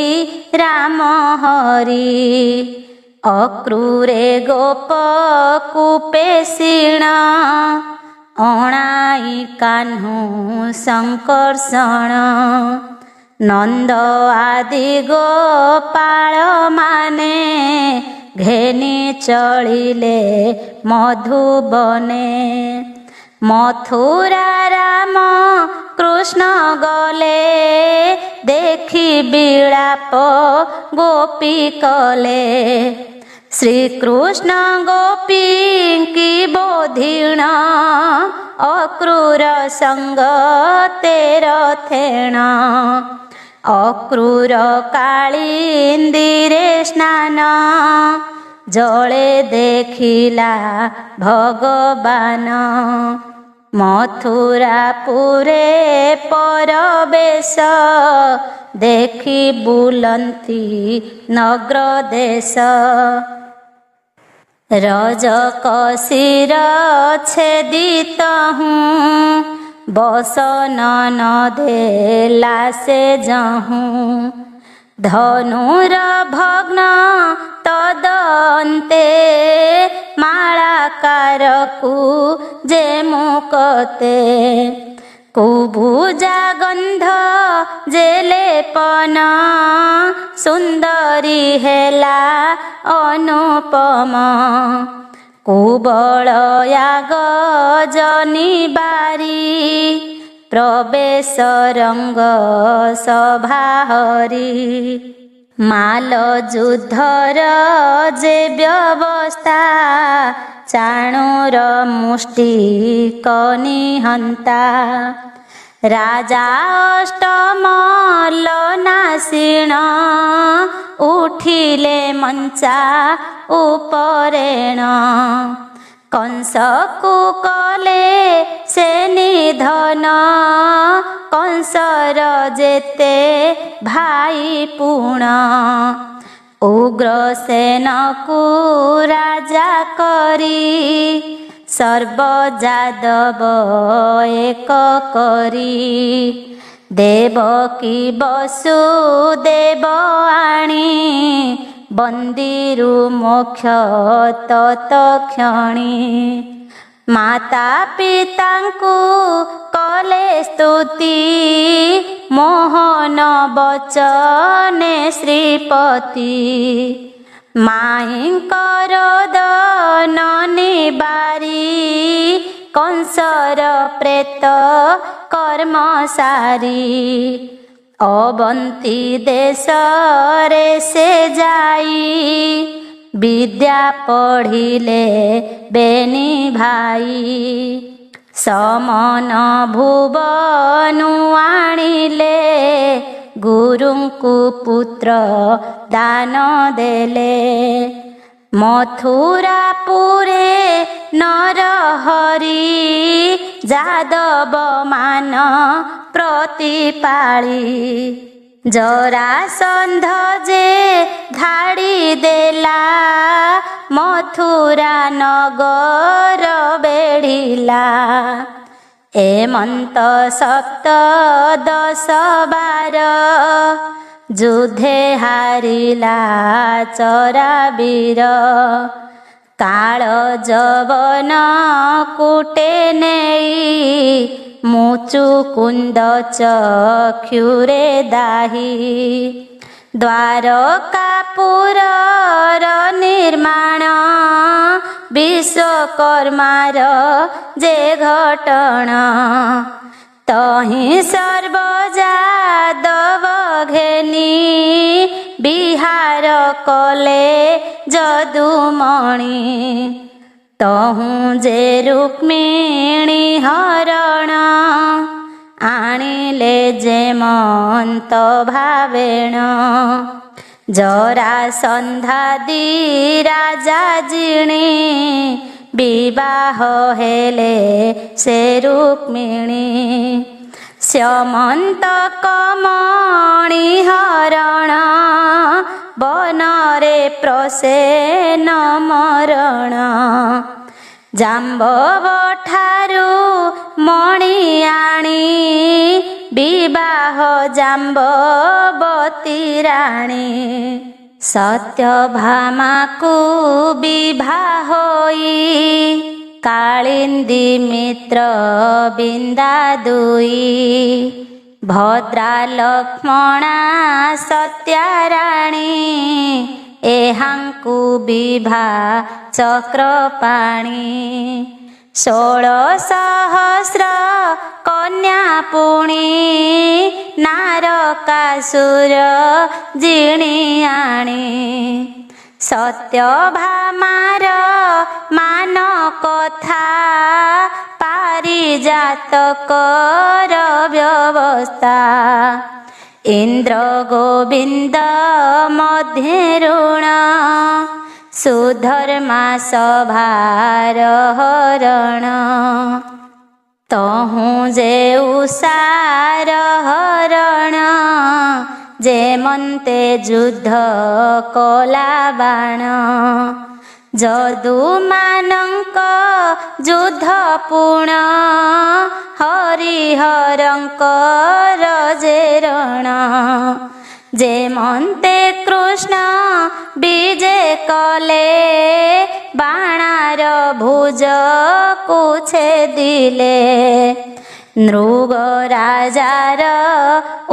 ରାମ ହରି। ଅକ୍ରୂରେ ଗୋପକୁ ପେଶିଣ ଅଣାଇ କାହ୍ନୁ ସଂକର୍ଷଣ। ନନ୍ଦ ଆଦି ଗୋପାଳ ମାନେ ଘେନି ଚଳିଲେ ମଧୁବନେ। ମଥୁରା ରାମ କୃଷ୍ଣ ଗଲେ ଦେଖି ବିଳାପ ଗୋପୀ କଲେ। ଶ୍ରୀକୃଷ୍ଣ ଗୋପୀଙ୍କି ବୋଧିଣ ଅକ୍ରୂର ସଙ୍ଗ ତେର ଥେଣ। ଅକ୍ରୂର କାଳିନ୍ଦୀରେ ସ୍ନାନ ଜଳେ ଦେଖିଲା ଭଗବାନ। ମଥୁରାପୁରେ ପରବେଶ ଦେଖି ବୁଲନ୍ତି ନଗ୍ରଦେଶ। ରଜକଶିର ଛେଦିତହୁଁ ବସନ ଦେଲା ସେ ଯହୁଁ। ଧନୁର ଭଗ୍ନ ତଦନ୍ତେ ମାଳାକାରକୁ ଯେ ମୁକତେ। କୁବୁଜା ଗନ୍ଧ ଯେ ଲେପନ ସୁନ୍ଦରୀ ହେଲା ଅନୁପମ। କୁବଳୟାଗ ଜନିବାରି ପ୍ରବେଶ ରଙ୍ଗ ସଭାହରି। ମାଲ ଯୁଦ୍ଧର ଯେ ବ୍ୟବସ୍ଥା ଚାଣୁର ମୁଷ୍ଟି କନିହନ୍ତା। ରାଜା ଅଷ୍ଟମଲ ନାସିଣ ଉଠିଲେ ମଞ୍ଚା ଉପରେଣ। କଂସକୁ କଲେ ସେ ନିଧନ କଂସର ଯେତେ ଭାଇ ପୁଣ। ଉଗ୍ରସେନକୁ ରାଜା କରି ସର୍ବଯାଦବ ଏକ କରି। ଦେବକୀ ବସୁଦେବ ଆଣି ବନ୍ଦୀରୁ ମୋକ୍ଷ ତତକ୍ଷଣି। ମାତା ପିତାଙ୍କୁ କଲେ ସ୍ତୁତି ମୋହନ ବଚନେ ଶ୍ରୀପତି। ମାଇଙ୍କର ଦନ ନିବାରି କଂସର ପ୍ରେତ କର୍ମ ସାରି। ଅବନ୍ତୀ ଦେଶରେ ସେ ଯାଇ ବିଦ୍ୟା ପଢ଼ିଲେ ବେନି ଭାଇ। ସମନ ଭୁବନୁ ଆଣିଲେ ଗୁରୁଙ୍କୁ ପୁତ୍ର ଦାନ ଦେଲେ। ମଥୁରାପୁରେ ନରହରି ଯାଦବ ମାନ ପ୍ରତିପାଳି। ଜରାସନ୍ଧ ଯେ ଧାଡ଼ି ଦେଲା ମଥୁରା ନଗର ବେଢ଼ିଲା। ଏମନ୍ତ ସପ୍ତଦଶ ବାର ଯୁଦ୍ଧେ ହାରିଲା ଚରାବୀର। କାଳ ଯବନ କୁଟେ ନେଇ ମୁଚୁକୁନ୍ଦ ଚକ୍ଷୁରେ ଦାହି ଦ୍ୱାରକାପୁରର ନିର୍ମାଣ ବିଶ୍ୱକର୍ମାର ଯେ ଘଟଣ ତହିଁ ସର୍ବଯାଦବ ଘେନି ବିହାର କଲେ ଯଦୁମଣି ତହୁଁ ଯେ ରୁକ୍ମିଣୀ ହରଣ ଆଣିଲେ ଯେମନ୍ତ ଭାବେଣ ଜରାସନ୍ଧାଦି ରାଜା ଜିଣି ବିବାହ ହେଲେ ସେ ରୁକ୍ମିଣୀ ସ୍ୟମନ୍ତକମଣି ହରଣ ବନରେ ପ୍ରସେନ ମରଣ ଜାମ୍ବବଠାରୁ ମଣି ଆଣି ବିବାହ ଜାମ୍ବବତୀ ରାଣୀ ସତ୍ୟଭାମାକୁ ବିବାହ ହୋଇ କାଳିନ୍ଦୀ ମିତ୍ର ବିନ୍ଦା ଦୁଇ ଭଦ୍ରା ଲକ୍ଷ୍ମଣା ସତ୍ୟାରାଣୀ ଏହାଙ୍କୁ ବିଭା ଚକ୍ରପାଣି 16,000 କନ୍ୟା ପୁଣି ନାରକାସୁର ଜିଣି ଆଣି ସତ୍ୟଭାମାର ମାନ କଥା ପାରିଜାତକର ବ୍ୟବସ୍ଥା ଇନ୍ଦ୍ର ଗୋବିନ୍ଦ ମଧ୍ୟେ ଋଣ ସୁଧର୍ମା ସଭାର ହରଣ ତହୁଁ ଯେ ଉଷାର ହରଣ ଯେମନ୍ତେ ଯୁଦ୍ଧ କଲା ବାଣ ଯଦୁମାନଙ୍କ ଯୁଦ୍ଧ ପୁଣ ହରିହରଙ୍କର ଯେ ରଣ ଯେମନ୍ତେ କୃଷ୍ଣ ବିଜେ କଲେ ବାଣାର ଭୁଜକୁ ଛେଦିଲେ ନୃଗ ରାଜାର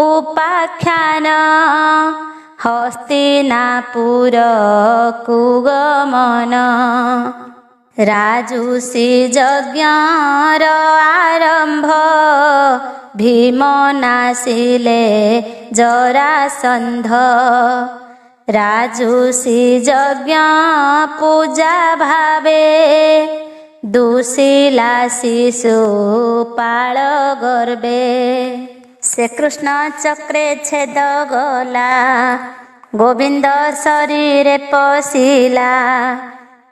ଉପାଖ୍ୟାନ ହସ୍ତିନାପୁରକୁ ଗମନ ରାଜୁଷି ଯଜ୍ଞର ଆରମ୍ଭ ଭୀମ ନାସିଲେ ଜରାସନ୍ଧ ରାଜୁଷି ଯଜ୍ଞ ପୂଜା ଭାବେ ଦୁଶିଲା ଶିଶୁ ପାଳ ଗର୍ବେ ଶ୍ରୀକୃଷ୍ଣ ଚକ୍ରେ ଛେଦ ଗଲା ଗୋବିନ୍ଦ ଶରୀରେ ପଶିଲା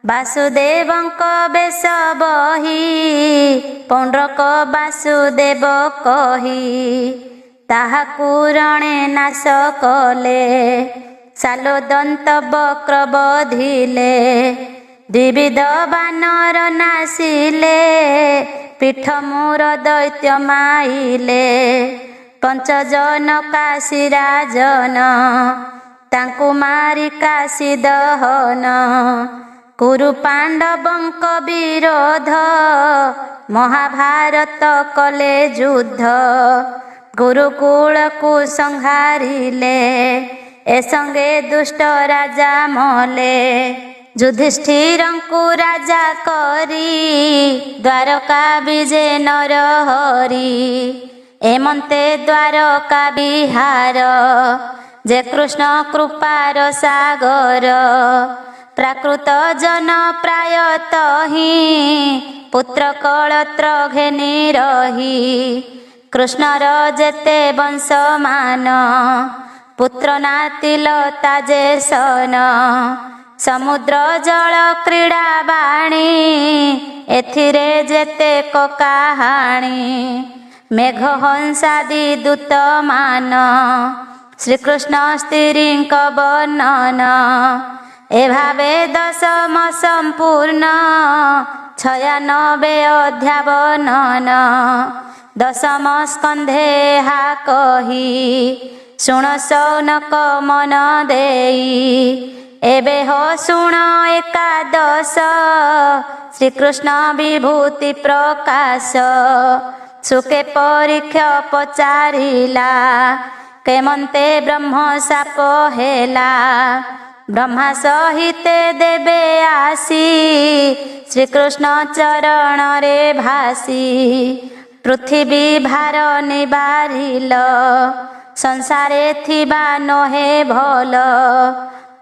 ବାସୁଦେବଙ୍କ ବେଶ ବହି ପୌଣ୍ଡ୍ରକ ବାସୁଦେବ କହି ତାହାକୁ ରଣେ ନାଶ କଲେ ଶାଲୋଦନ୍ତ ବକ୍ର ବଧିଲେ ଦ୍ୱିବିଧ ବାନର ନାସିଲେ ପୀଠ ମୂର ଦୈତ୍ୟ ମାଇଲେ ପଞ୍ଚଜନ କାଶୀ ରାଜନ ତାଙ୍କୁ ମାରି କାଶୀ ଦହନ କୁରୁ ପାଣ୍ଡବଙ୍କ ବିରୋଧ ମହାଭାରତ କଲେ ଯୁଦ୍ଧ ଗୁରୁକୁଳକୁ ସଂହାରିଲେ ଏ ସଙ୍ଗେ ଦୁଷ୍ଟ ରାଜା ମଲେ ଯୁଧିଷ୍ଠିରଙ୍କୁ ରାଜା କରି ଦ୍ୱାରକା ବିଜେ ନରହରି ଏମନ୍ତେ ଦ୍ୱାରକା ବିହାର ଯେ କୃଷ୍ଣ କୃପାର ସାଗର ପ୍ରାକୃତ ଜନ ପ୍ରାୟତଃ ହିଁ ପୁତ୍ର କଳତ୍ର ଘେନି ରହି କୃଷ୍ଣର ଯେତେ ବଂଶମାନ ପୁତ୍ର ନାତି ଲତା ଯେ ସନ ସମୁଦ୍ର ଜଳ କ୍ରୀଡ଼ା ବାଣୀ ଏଥିରେ ଯେତେ କାହାଣୀ ମେଘ ହଂସାଦି ଦୂତମାନ ଶ୍ରୀକୃଷ୍ଣ ସ୍ତ୍ରୀଙ୍କ ବର୍ଣ୍ଣନ ଏଭାବେ ଦଶମ ସମ୍ପୂର୍ଣ୍ଣ 96 ଅଧ୍ୟାବର୍ଣ୍ଣନ ଦଶମ ସ୍କନ୍ଧେ ହା କହି ଶୁଣ ସୌନକ ମନ ଦେଇ एबे हो शुण एकादश श्रीकृष्ण विभूति प्रकाश सुके परीक्ष पचारिला केमंते ब्रह्म साप हेला ब्रह्मा सहिते देबे आसी श्रीकृष्ण चरण रे भासी पृथ्वी भार निबारिल संसारे थिबा नहे भल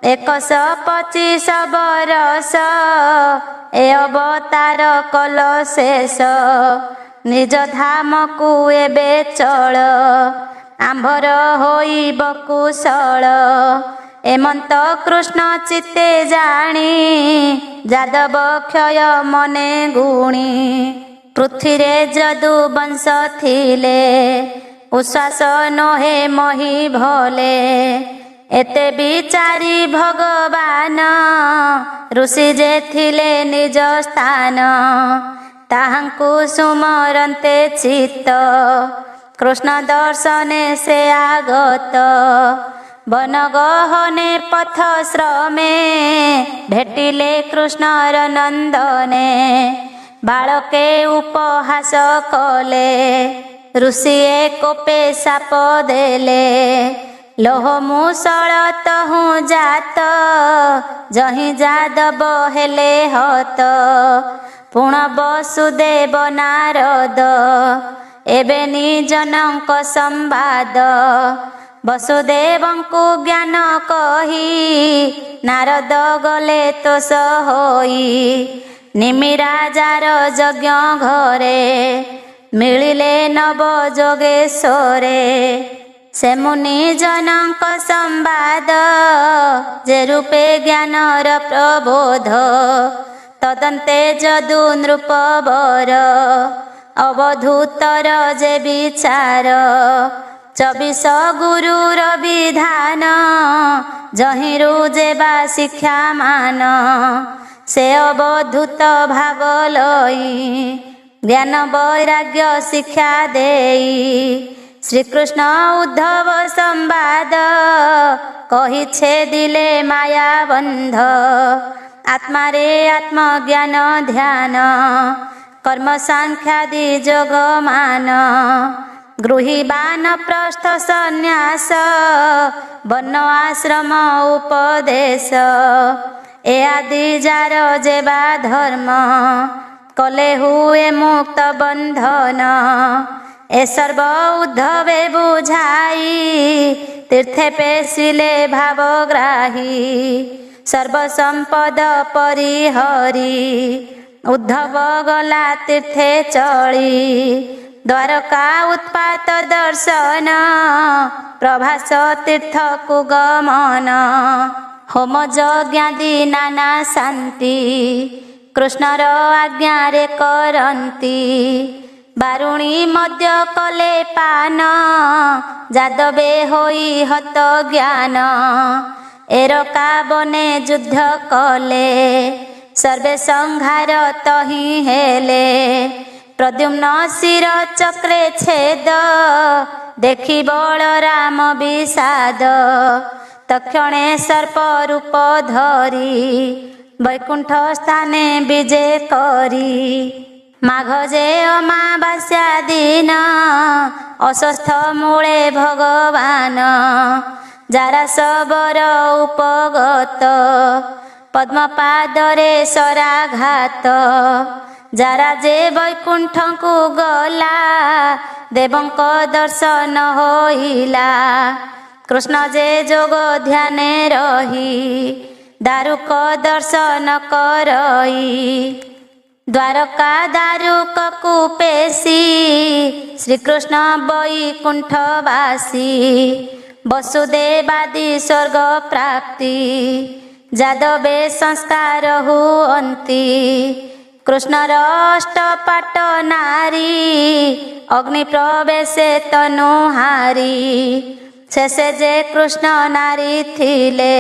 125 बरस ए अवतार कल शेष निज धाम को एबे चल आंभर होइब कुशल एमंत कृष्ण चित्ते जानी जादव क्षय मने गुणी पृथ्वी रे जदु वंश थिले उश्वास नहे मही भले एते विचारी भगवान ऋषि जे थिले निज स्थान ताहांकु सुमरन्ते चित्त कृष्ण दर्शने से आगत वन गहने पथ श्रमे भेटिले कृष्णर नंदने बालके उपहास कले ऋषि कोपे साप देले लोह मुसळ तहु जात जहि जादव हेले हत पुण वसुदेव नारद एबे निजनक संवाद वसुदेवंकु ज्ञान कही नारद गले तोष होई निमिराजार यज्ञ घरे मिलिले नव जोगेश्वरे से मुनि जनक संवाद जे रूपे ज्ञानर प्रबोध तदन्ते जदु नृपवर अवधूतर जे विचार 24 गुरुर विधान जहिरु जेबा शिक्षा मान से अवधूत भाग लई ज्ञान वैराग्य शिक्षा देई श्रीकृष्ण उद्धव संवाद कही छेदिले माया बंध आत्मा रे आत्मज्ञान ध्यान कर्म सांख्यादि जोग मान गृही बानप्रस्थ संन्यास वर्ण आश्रम उपदेश ए आदि जार जेबा धर्म कले हुए मुक्त बंधन ए सर्व उद्धवे बुझाई तीर्थे पेशिले भावग्राही सर्व संपद परिहरी उद्धव गला तीर्थे चली द्वारका उत्पात दर्शन प्रभास तीर्थ को गमन होम यज्ञादि नाना शांति कृष्णर आज्ञा रे करंती बारुणी मध्य कले पान जादवे होई हत ज्ञान एरका बने युद्ध कले सर्वे संहार तहि हेले प्रद्युम्न शिर चक्रे छेद देखि बलराम विषाद तक्षणे सर्प रूप धरी वैकुंठ स्थाने विजे करी माघ जे अमावास्या दिन अस्वस्थ मूले भगवान जारा सबर उपगत पद्मपादरे शराघात जारा जे वैकुंठ को गला देवंक दर्शन होइला कृष्ण जे जोग ध्याने रही दारुक दर्शन करई द्वारका दारुक को पेशी श्रीकृष्ण वैकुंठवासी वसुदेवादि स्वर्ग प्राप्ति जादवे संस्कार हुअन्ति कृष्णर अष्टपाट नारी अग्नि प्रवेशे तनुहारी शेषे जे कृष्ण नारी थिले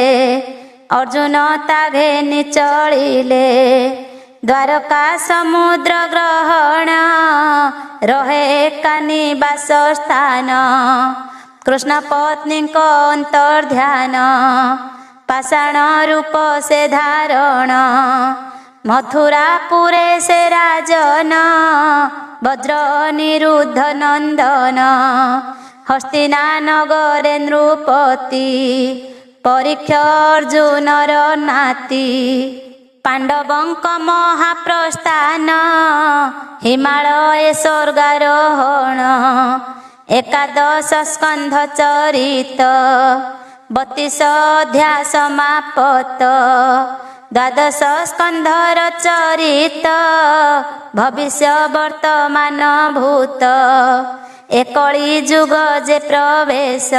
अर्जुन ताघे निचलिले द्वारका समुद्र ग्रहण रहे कानी बास स्थान कृष्ण पत्नी को अंतर्ध्यान पाषाण रूप से धारण मथुरापुरे से राजन वज्र निरुद्ध नंदन हस्तिना नगरे नृपति परीक्षा अर्जुनर नाती पांडवंक महाप्रस्थान हिमालय स्वर्गारोहण एकादश स्कंध चरित 32 अध्याय समाप्त द्वादश स्कंधर चरित भविष्य वर्तमान भूत एकली जुग जे प्रवेश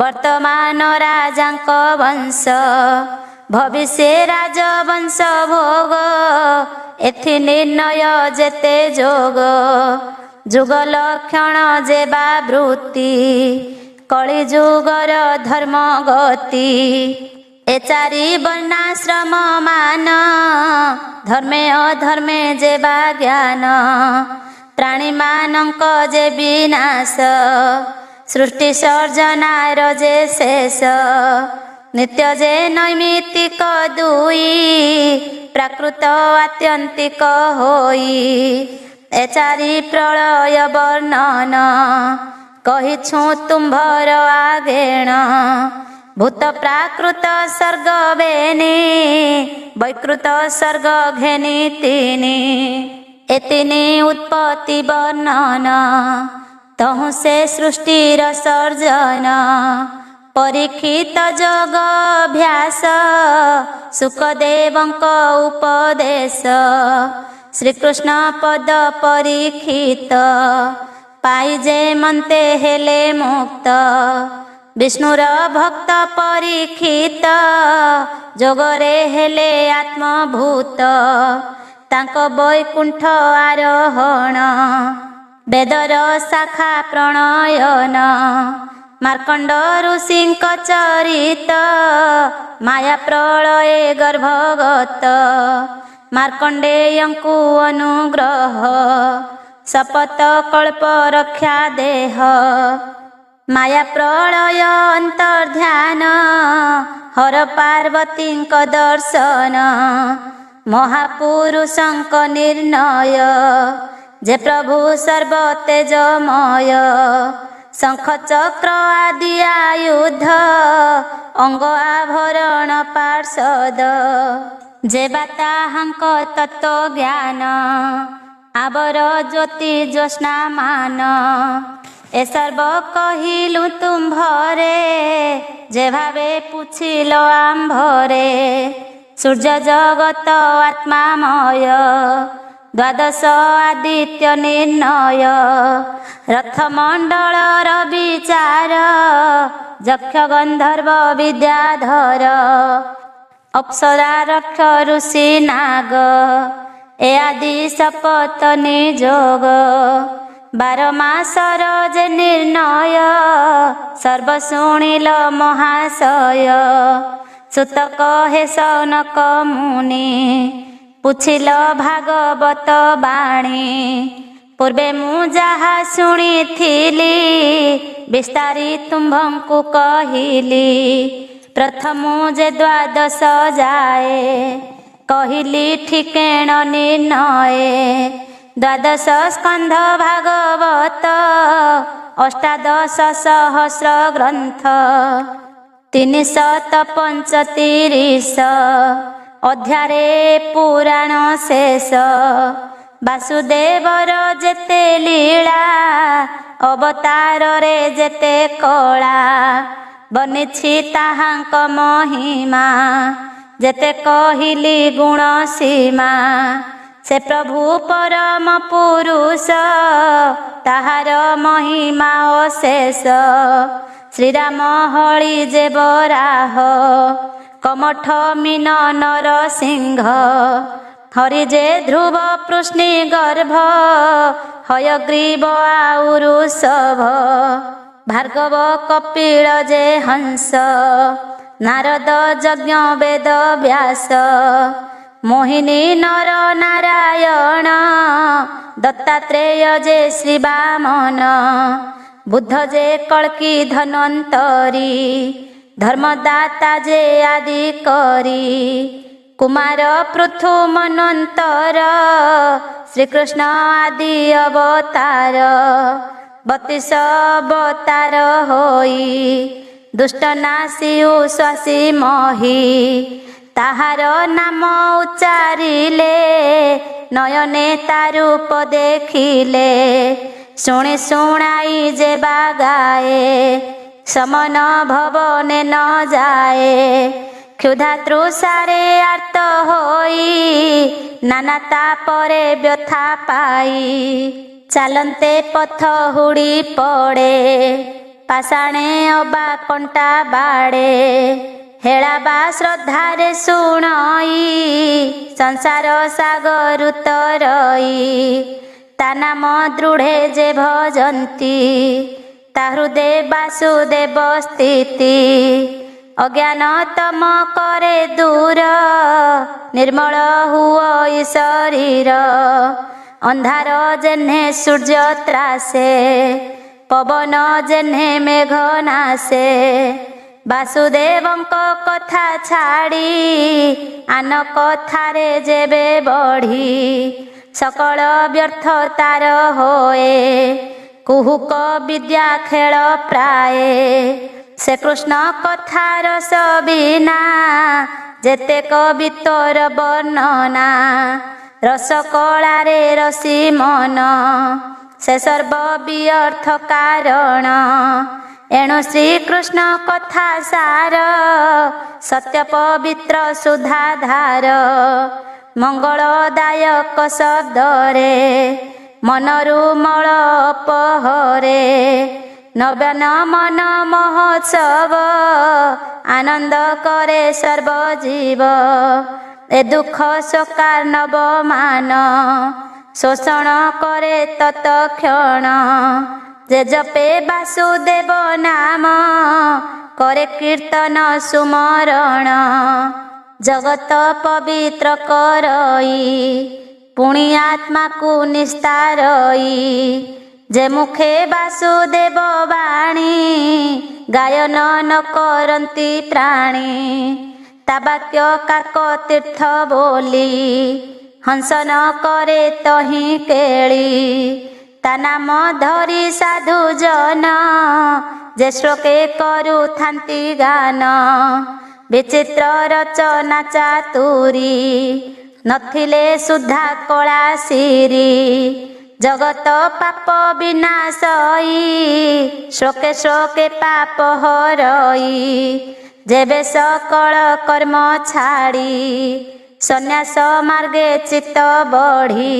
वर्तमान राजांक वंश भविष्य राजवंश भोग एथि निर्णय जेते जोग जुग लक्षण जे वृत्ति कली जुगर धर्म गति ए चारि वर्णाश्रम मान धर्मे अधर्मे जे ज्ञान प्राणी मानक जे विनाश सृष्टि सर्जनार जे शेष नित्य जे नैमित्तिक दुई प्राकृत आत्यंतिक होई ए चारि प्रलय वर्णन कहिछु तुम्भर आगेण भूत प्राकृत सर्ग बेनी वैकृत सर्ग घेनी तिनी एतिनी उत्पत्ति वर्णन तहु से सृष्टिर सर्जन परीक्षित जग अभ्यास सुखदेवंक उपदेश श्रीकृष्ण पद परीक्षित पाइजे मन्ते हेले मुक्त विष्णुर भक्त परीक्षित जोगरे हेले आत्मभूत तांक वैकुंठ आरोहण वेदर शाखा प्रणयन मार्कंड ऋषिंक चरित माया प्रलये गर्भगत मार्कंडेयंकु अनुग्रह शपथ कल्प रक्षा देह माया प्रलय अंतर्ध्यान हर पार्वतींक दर्शन महापुरुषंक निर्णय जे प्रभु सर्व तेजमय शंख चक्र आदि आयुध अंग आभरण पार्षद जे बाताहंक तत्व ज्ञान आबर ज्योति ज्योत्स्ना मान ए सर्व कहिलु तुम्भरे जे भावे पुछिल आम्भरे सूर्य जगत आत्मामय द्वादश आदित्य निर्णय रथमंडल विचार यक्ष गंधर्व विद्याधर अप्सरा रक्ष ऋषि नाग ए आदि शपथ निजोग 12 मासर जे निर्णय सर्व शुणिल महाशय सुत कहे सौनक मुनि पुछिल भागवत बाणी पूर्वे मु जहा शुणिथिली विस्तारी तुम्भंकु कहिली प्रथम जे द्वादश जाए कहिली ठिकेण निर्णय द्वादश स्कंध भागवत अष्टादश सहस्र ग्रंथ 335 अध्यारे पुराण शेष वासुदेवर जेते लीला अवतार रे जेते कला बनिछि ताहांक महिमा जेते कहिली गुण सीमा से प्रभु परम पुरुष ताहार महिमा अशेष श्रीराम हळि जे बराह कमठ मीन नरसिंह हरि जे ध्रुव पृष्णि गर्भ हयग्रीव आउरुषभ भार्गव कपिल जे हंस नारद यज्ञ वेद व्यास मोहिनी नर नारायण दत्तात्रेय जे श्री वामन बुद्ध जे कल्की धन्वन्तरी ଧର୍ମଦାତା ଯେ ଆଦି କରି କୁମାର ପୃଥୁ ମନ୍ୱନ୍ତର ଶ୍ରୀକୃଷ୍ଣ ଆଦି ଅବତାର 32 ଅବତାର ହୋଇ ଦୁଷ୍ଟ ନାଶୀ ଉଶ୍ୱାସୀ ମହି ତାହାର ନାମ ଉଚ୍ଚାରିଲେ ନୟନେ ତା ରୂପ ଦେଖିଲେ ଶୁଣି ଶୁଣାଇ ଯେ ବାଗାଏ ସମନ ଭବନେ ନ ଯାଏ କ୍ଷୁଧା ତୃଷାରେ ଆର୍ତ୍ତ ହୋଇ ନାନା ତାପରେ ବ୍ୟଥା ପାଇ ଚାଲନ୍ତେ ପଥ ହୁଡ଼ି ପଡ଼େ ପାଷାଣେ ଅବା କଣ୍ଟା ବାଡ଼େ ହେଳା ବା ଶ୍ରଦ୍ଧାରେ ଶୁଣଇ ସଂସାର ସାଗର ତରଇ ତା ନାମ ଦୃଢ଼େ ଯେ ଭଜନ୍ତି ତା ହୃଦେ ବାସୁଦେବ ସ୍ଥିତି ଅଜ୍ଞାନ ତମ କରେ ଦୂର ନିର୍ମଳ ହୁଅ ଶରୀର ଅନ୍ଧାର ଯେହ୍ନେ ସୂର୍ଯ୍ୟ ତ୍ରାସେ ପବନ ଯେହ୍ନେ ମେଘ ନାସେ ବାସୁଦେବଙ୍କ କଥା ଛାଡ଼ି ଆନ କଥାରେ ଯେବେ ବଢ଼ି ସକଳ ବ୍ୟର୍ଥ ତାର ହୋଏ କୁହୁକ ବିଦ୍ୟା ଖେଳ ପ୍ରାୟ ସେ କୃଷ୍ଣ କଥା ରସ ବିନା ଯେତେ କବିତ୍ୱର ବର୍ଣ୍ଣନା ରସ କଳାରେ ରସି ମନ ସେ ସର୍ବ ବ୍ୟର୍ଥ କାରଣ ଏଣୁ ଶ୍ରୀକୃଷ୍ଣ କଥା ସାର ସତ୍ୟ ପବିତ୍ର ସୁଧାଧାର ମଙ୍ଗଳଦାୟକ ଶବ୍ଦରେ ମନରୁ ମଳ ଅପହରେ ନବନ ମନ ମହୋତ୍ସବ ଆନନ୍ଦ କରେ ସର୍ବଜୀବ ଏ ଦୁଃଖ ଶୋକାର୍ଣ୍ଣବ ମାନ ଶୋଷଣ କରେ ତତ୍କ୍ଷଣ ଯେ ଜପେ ବାସୁଦେବ ନାମ करे कीर्तन सुमरण जगत पवित्र करई पुणी आत्मा को निस्तारई जे मुखे वासुदेव वाणी गायन न करती प्राणी ता वाक्य काक तीर्थ बोली हंस न करे तही केली ता नाम धरी साधु जन जे श्लोके करू थांती गान विचित्र रचना चातुरी नथिले सुधा कला सिरी जगत पाप विनाशई श्लोके श्लोके पाप हरई जेबे सकल कर्म छाड़ी सन्यास मार्गे चित्त बढ़ी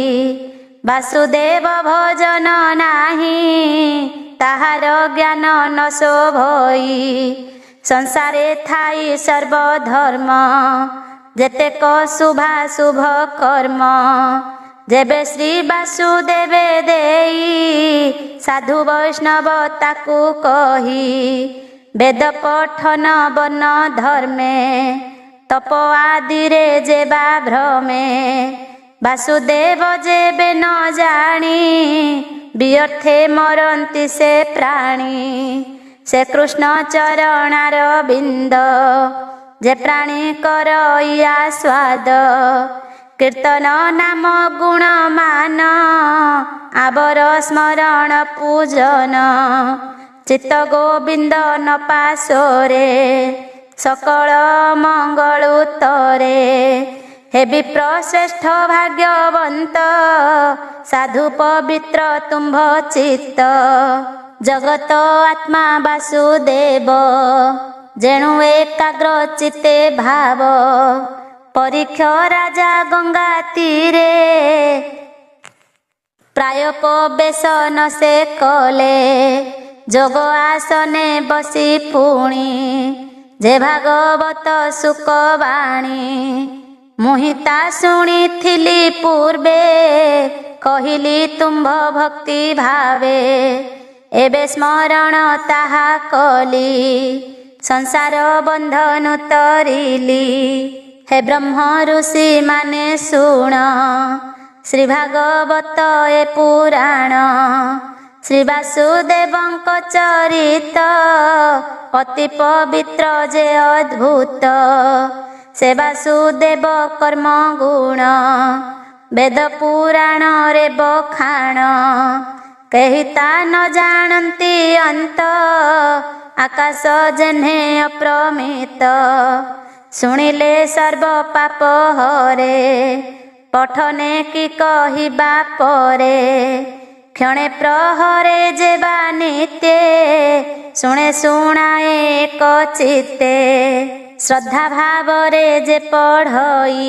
वासुदेव भजन नाही ताहार ज्ञान न शोभई संसारे थाई सर्वधर्म जेतेक शुभाशुभ कर्म जेबे श्री वासुदेवे देई साधु वैष्णव ताकू कही वेद पठन वन धर्मे तप आदि रे जेबा भ्रमे वासुदेव जेबे न जानी व्यर्थे मरंती से प्राणी से कृष्ण चरणार बिंद जे प्राणी करइया स्वाद कीर्तन नाम गुण मान आबर स्मरण पूजन चित्त गोविंद न पासोरे सकल मंगल उत्तरे हे विप्र श्रेष्ठ भाग्यवंत साधु पवित्र तुम्भ चित्त जगत आत्मा वासुदेव जेणु एकाग्र चित्ते भाव परीक्ष राजा गंगा तीरे प्राय पवेशन से कले जोग आसने बसी पुणी जे भागवत सुखवाणी मुहिता शुणी पूर्वे कहली तुम्भ भक्ति भावे एबे स्मरण ताहा कली संसार बंधन तरिली हे ब्रह्म ऋषि माने शुण श्री भागवत ए पुराण ଶ୍ରୀ ବାସୁଦେବଙ୍କ ଚରିତ ଅତି ପବିତ୍ର ଯେ ଅଦ୍ଭୁତ। ସେ ବାସୁଦେବ କର୍ମ ଗୁଣ ବେଦ ପୁରାଣରେ ବଖାଣ। କେହି ତା ନ ଜାଣନ୍ତି ଅନ୍ତ ଆକାଶ ଯେହ୍ନେ ଅପ୍ରମିତ। ଶୁଣିଲେ ସର୍ବ ପାପ ହରେ ପଠନେ କି କହିବା ପରେ। କ୍ଷଣେ ପ୍ରହରେ ଯେବା ନିତ୍ୟେ ଶୁଣେ ଶୁଣାଏ ଏକ ଚିତ୍ତେ। ଶ୍ରଦ୍ଧା ଭାବରେ ଯେ ପଢ଼ଇ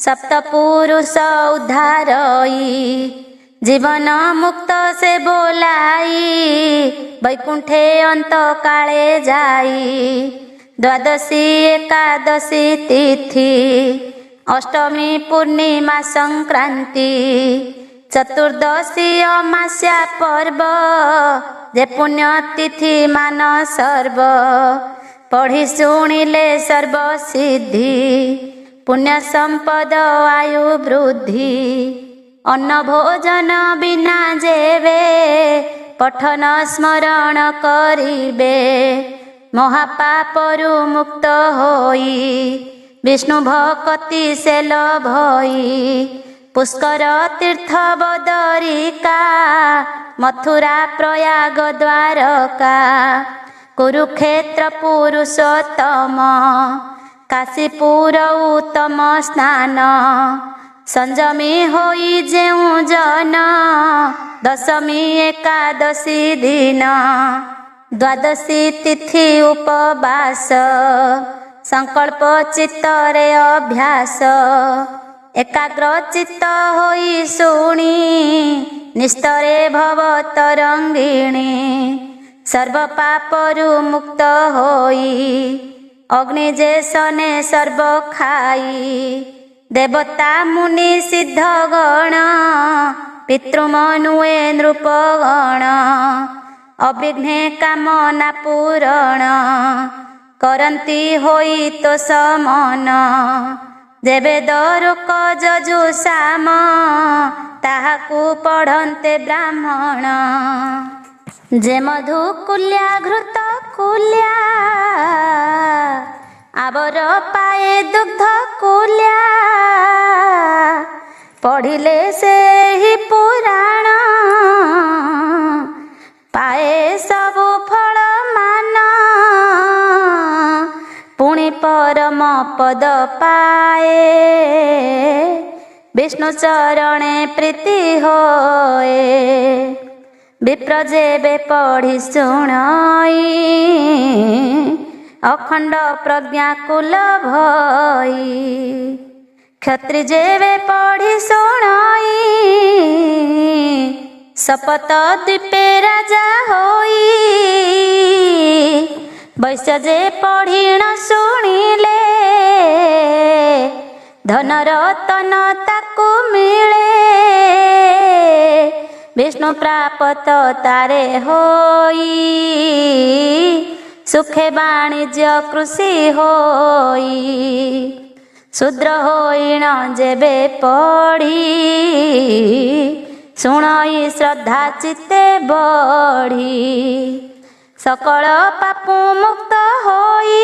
ସପ୍ତ ପୁରୁଷ ଉଦ୍ଧାରଇ। ଜୀବନ ମୁକ୍ତ ସେ ବୋଲାଇ ବୈକୁଣ୍ଠେ ଅନ୍ତ କାଳେ ଯାଇ। ଦ୍ୱାଦଶୀ ଏକାଦଶୀ ତିଥି ଅଷ୍ଟମୀ ପୂର୍ଣ୍ଣିମା ସଂକ୍ରାନ୍ତି। ଚତୁର୍ଦ୍ଦଶୀ ଅମାସ୍ୟା ପର୍ବ ଯେ ପୁଣ୍ୟ ତିଥି ମାନ ସର୍ବ। ପଢ଼ି ଶୁଣିଲେ ସର୍ବ ସିଦ୍ଧି ପୁଣ୍ୟ ସମ୍ପଦ ଆୟୁ ବୃଦ୍ଧି। ଅନ୍ନ ଭୋଜନ ବିନା ଯେବେ ପଠନ ସ୍ମରଣ କରିବେ। ମହାପାପରୁ ମୁକ୍ତ ହୋଇ ବିଷ୍ଣୁ ଭକତି ସେ ଲଭଇ। ପୁଷ୍କର ତୀର୍ଥ ବଦରିକା ମଥୁରା ପ୍ରୟାଗ ଦ୍ୱାରକା। କୁରୁକ୍ଷେତ୍ର ପୁରୁଷୋତ୍ତମ କାଶୀପୁର ଉତ୍ତମ ସ୍ନାନ। ସଂଯମୀ ହୋଇ ଯେଉଁ ଜନ ଦଶମୀ ଏକାଦଶୀ ଦିନ। ଦ୍ୱାଦଶୀ ତିଥି ଉପବାସ ସଂକଳ୍ପ ଚିତ୍ତରେ ଅଭ୍ୟାସ। ଏକାଗ୍ର ଚିତ୍ତ ହୋଇ ଶୁଣି ନିସ୍ତରେ ଭବ ତରଙ୍ଗିଣୀ। ସର୍ବ ପାପରୁ ମୁକ୍ତ ହୋଇ ଅଗ୍ନି ଯେ ସନେ ସର୍ବ ଖାଇ। ଦେବତା ମୁନି ସିଦ୍ଧ ଗଣ ପିତୃମନୁଏ ନୃପଗଣ। ଅବିଘ୍ନେ କାମନା ପୂରଣ କରନ୍ତି ହୋଇ ତୋଷ ମନ। ଯେବେ ଦରୋକ ଯଜୁ ସାମ ତାହାକୁ ପଢ଼ନ୍ତେ ବ୍ରାହ୍ମଣ। ଯେ ମଧୁ କୁଲ୍ୟା ଘୃତ କୁଲ୍ୟା ଆବର ପାଏ ଦୁଗ୍ଧ କୁଲ୍ୟା। ପଢ଼ିଲେ ସେହି ପୁରାଣ ପାଏ ସବୁ ଫଳ ମାନ। ପୁଣି ପରମ ପଦ ପାଏ ବିଷ୍ଣୁ ଚରଣେ ପ୍ରୀତି ହୋଏ। ବିପ୍ର ଯେବେ ପଢ଼ି ଶୁଣଇ ଅଖଣ୍ଡ ପ୍ରଜ୍ଞାକୁ ଲଭଇ। କ୍ଷତ୍ରି ଯେବେ ପଢ଼ି ଶୁଣଇ ଶପଥ ଦ୍ୱୀପେ ରାଜା ହୋଇ। ବୈଶ୍ୟ ଯେ ପଢ଼ି ନ ଶୁଣିଲେ ଧନ ରତନ ତାକୁ ମିଳେ। ବିଷ୍ଣୁ ପ୍ରାପତ ତାରେ ହୋଇ ସୁଖେ ବାଣିଜ୍ୟ କୃଷି ହୋଇ। ଶୂଦ୍ର ହୋଇଣ ଯେବେ ପଢ଼ି ଶୁଣଇ ଶ୍ରଦ୍ଧା ଚିତ୍ତେ ବଢ଼ି। ସକଳ ପାପୁ ମୁକ୍ତ ହୋଇ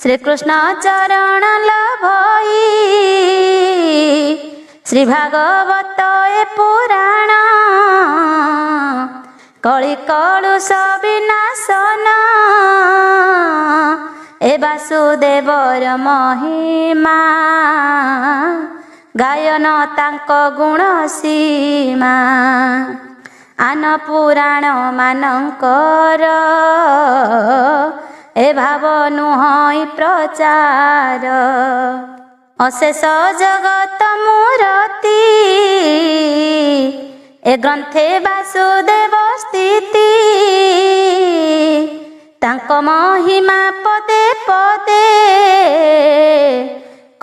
ଶ୍ରୀକୃଷ୍ଣ ଚରଣ ଲଭଇ। ଶ୍ରୀ ଭାଗବତ ଏ ପୁରାଣ କଳି କଳୁଷ ବିନାଶନ। ଏ ବାସୁଦେବର ମହିମା ଗାୟନ ତାଙ୍କ ଗୁଣ ସୀମା। ଆନ ପୁରାଣ ମାନଙ୍କର ଏ ଭାବ ନୁହଁ ପ୍ରଚାର। ଅଶେଷ ଜଗତ ମୂରତି ଏ ଗ୍ରନ୍ଥେ ବାସୁଦେବ ସ୍ଥିତି। ତାଙ୍କ ମହିମା ପଦେ ପଦେ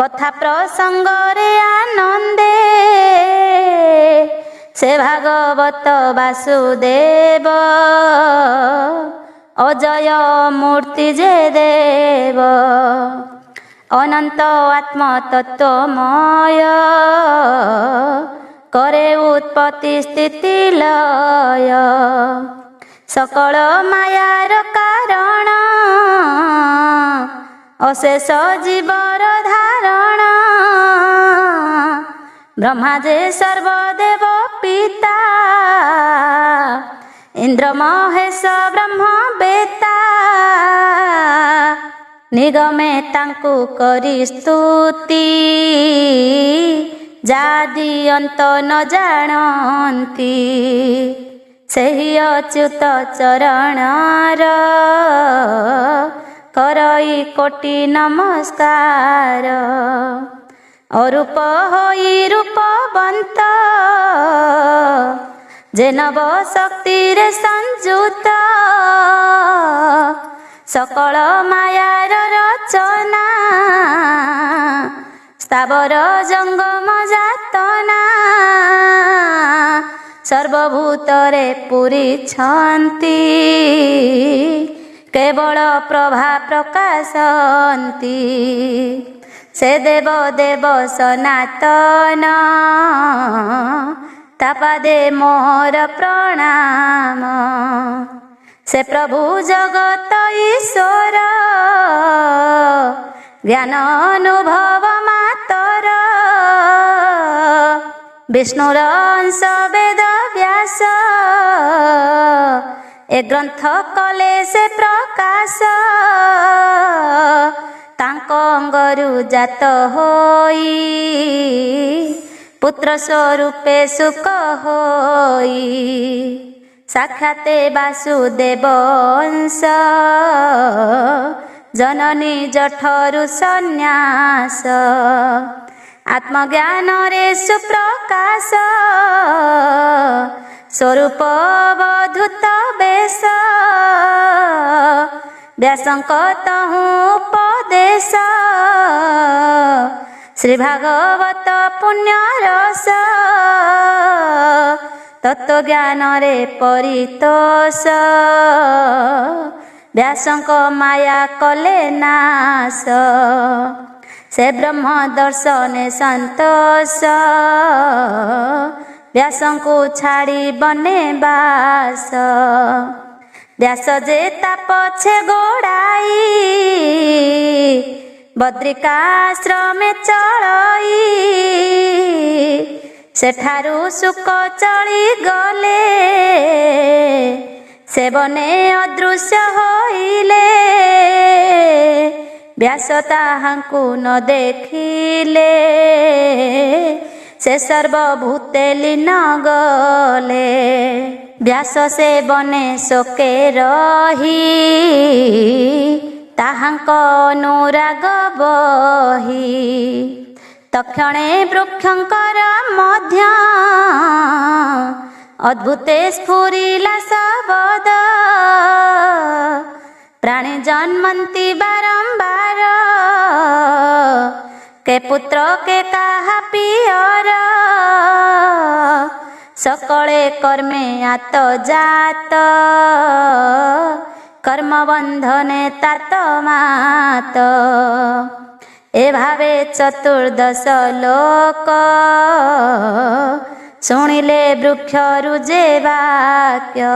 କଥା ପ୍ରସଙ୍ଗରେ ଆନନ୍ଦେ। ସେ ଭାଗବତ ବାସୁଦେବ ଅଜୟ ମୂର୍ତ୍ତି ଯେ ଦେବ। ଅନନ୍ତ ଆତ୍ମ ତତ୍ତ୍ୱମୟ करे उत्पत्ति स्थिति लय सकल मायार कारण अशेष जीवर धारण ब्रह्मा जे सर्वदेव पिता इंद्र महेश ब्रह्म बेता निगमे तांकु करी स्तुति जादि अंत न जानती सेहि अच्युत चरणर करई कोटि नमस्कार अरूप होई रूपवंत जे नव शक्ति रे संयुत सकल मायार रचना स्थावर जंगम जातना सर्वभूतरे पुरी छन्ति केवल प्रभा प्रकाशन्ति से देव देव सनातन तापादे मोर प्रणाम से प्रभु जगत ईश्वर ज्ञान अनुभव मातर विष्णुर अंश वेद व्यास ए ग्रंथ कले से प्रकाश तांको अंगरु जात होई पुत्र स्वरूपे सुख होई साक्षाते वासुदेव अंश जननी जठरु सन्यास आत्मज्ञान रे सुप्रकाश स्वरूप अवधूत बेश व्यासंक तहु उपदेश श्री भागवत पुण्य रस तत्व ज्ञान रे परितोष व्यासंक माया कले नाश से ब्रह्म दर्शने संतोष व्यासंकु छाड़ी बने बास व्यास जे तापछे गोड़ाई बद्रिकाश्रमे चढ़ई सेठारु सुख चली गले से बने अदृश्य होइले व्यास ताहांकु न देखिले से सर्वभूते लीन गले व्यास से बने शोके रही ताहांक अनुराग बही तक्षणे वृक्षंकर मध्य अद्भुते स्फुरिला शब्द प्राणी जन्मन्ति बारंबार के पुत्र के काहा पियर सकले कर्मे आत जात कर्म बंधने तात मात ए भावे चतुर्दश लोक शुणिले वृक्षरु जे वाक्य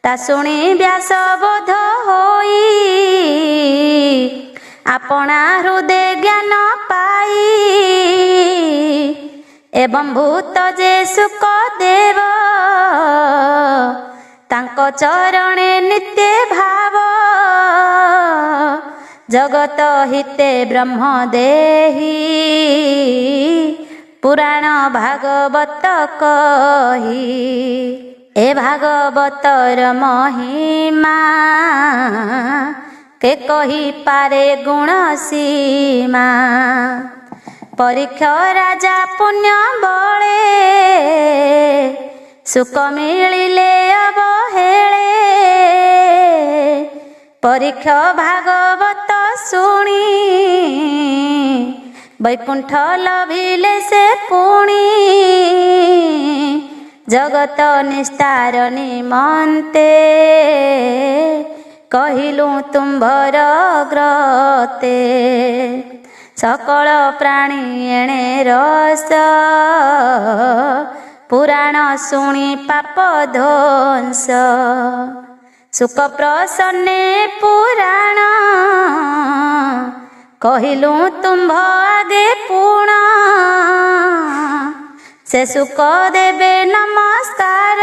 ता शुणी व्यास बोध होई आपना हृदय ज्ञान पाई एवं भूत जे सुख देव तांको चरणे नित्य भाव जगत हिते ब्रह्म देही पुराण भागवत कही ए भागवतर महिमा के कही पारे गुण सीमा परीक्षा राजा पुण्य बळे सुख मिलिले अवहेळे परीक्षा भागवत शुणी वैकुंठ लभिले से पुणी जगत निस्तार निमन्ते कहिलु तुम्भर ग्रते सकल प्राणी एणे रस पुराण शुणी पाप ध्वंस सुख प्रसन्ने पुराण कहिलु तुम्भ आगे पुण से सुख देवे नमस्कार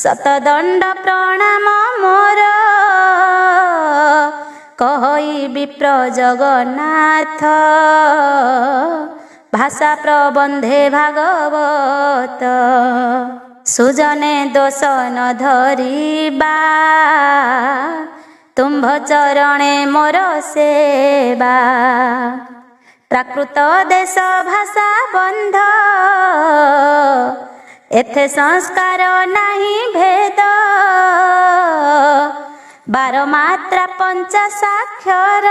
शतदंड प्रणाम मोर कहि विप्र जगन्नाथ भाषा प्रबंधे भागवत सुजने दोष न धरिबा तुम्भ चरणे मोर सेवा प्राकृत देश भाषा बंध एथे संस्कार नाही भेद बार मात्रा पंच साक्षर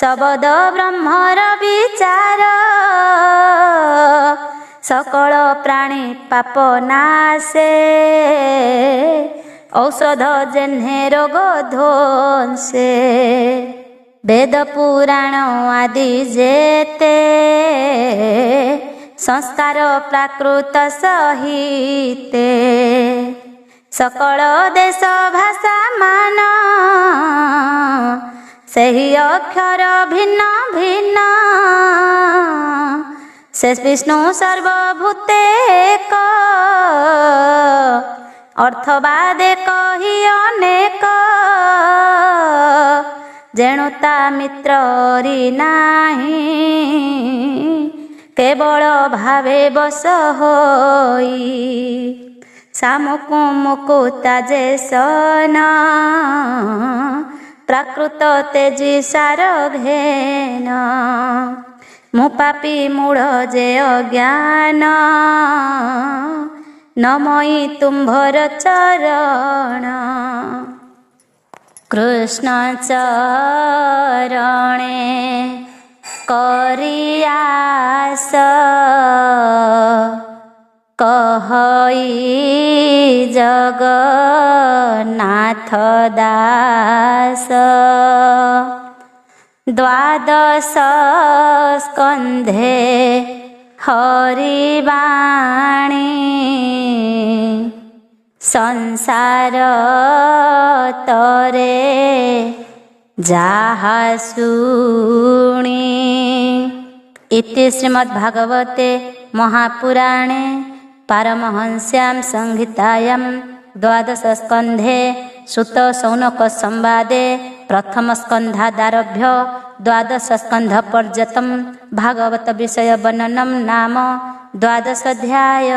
शब्द ब्रह्मर विचार सकल प्राणी पाप नाशे औषध जेन्हे रोग ध्वंसे वेद पुराण आदि जेते संस्कार प्राकृत सहिते सकल देश भाषा मान सही अक्षर भिन्न भिन्न से विष्णु सर्वभूते एक अर्थवादे कही अनेक जेणुता मित्री नाही केवल भावे बस होई सामुकु मुकुता जे सन प्राकृत तेजी सार घेन मु पापी मूढ़ जे अज्ञान नमयी तुम्भर चरण कृष्ण चरणे करियास कहई जगन्नाथ दास द्वादश स्कंधे हरिवाणी संसार तरे जाहा शुणी इति श्रीमद्भागवते महापुराणे पारमहंस्यां संहितायां द्वादश स्कंधे सुत शौनक संवादे प्रथम स्कंधादारभ्य द्वादश स्कंध पर्यन्तं भागवत विषय वर्णनं नाम द्वादश अध्याय।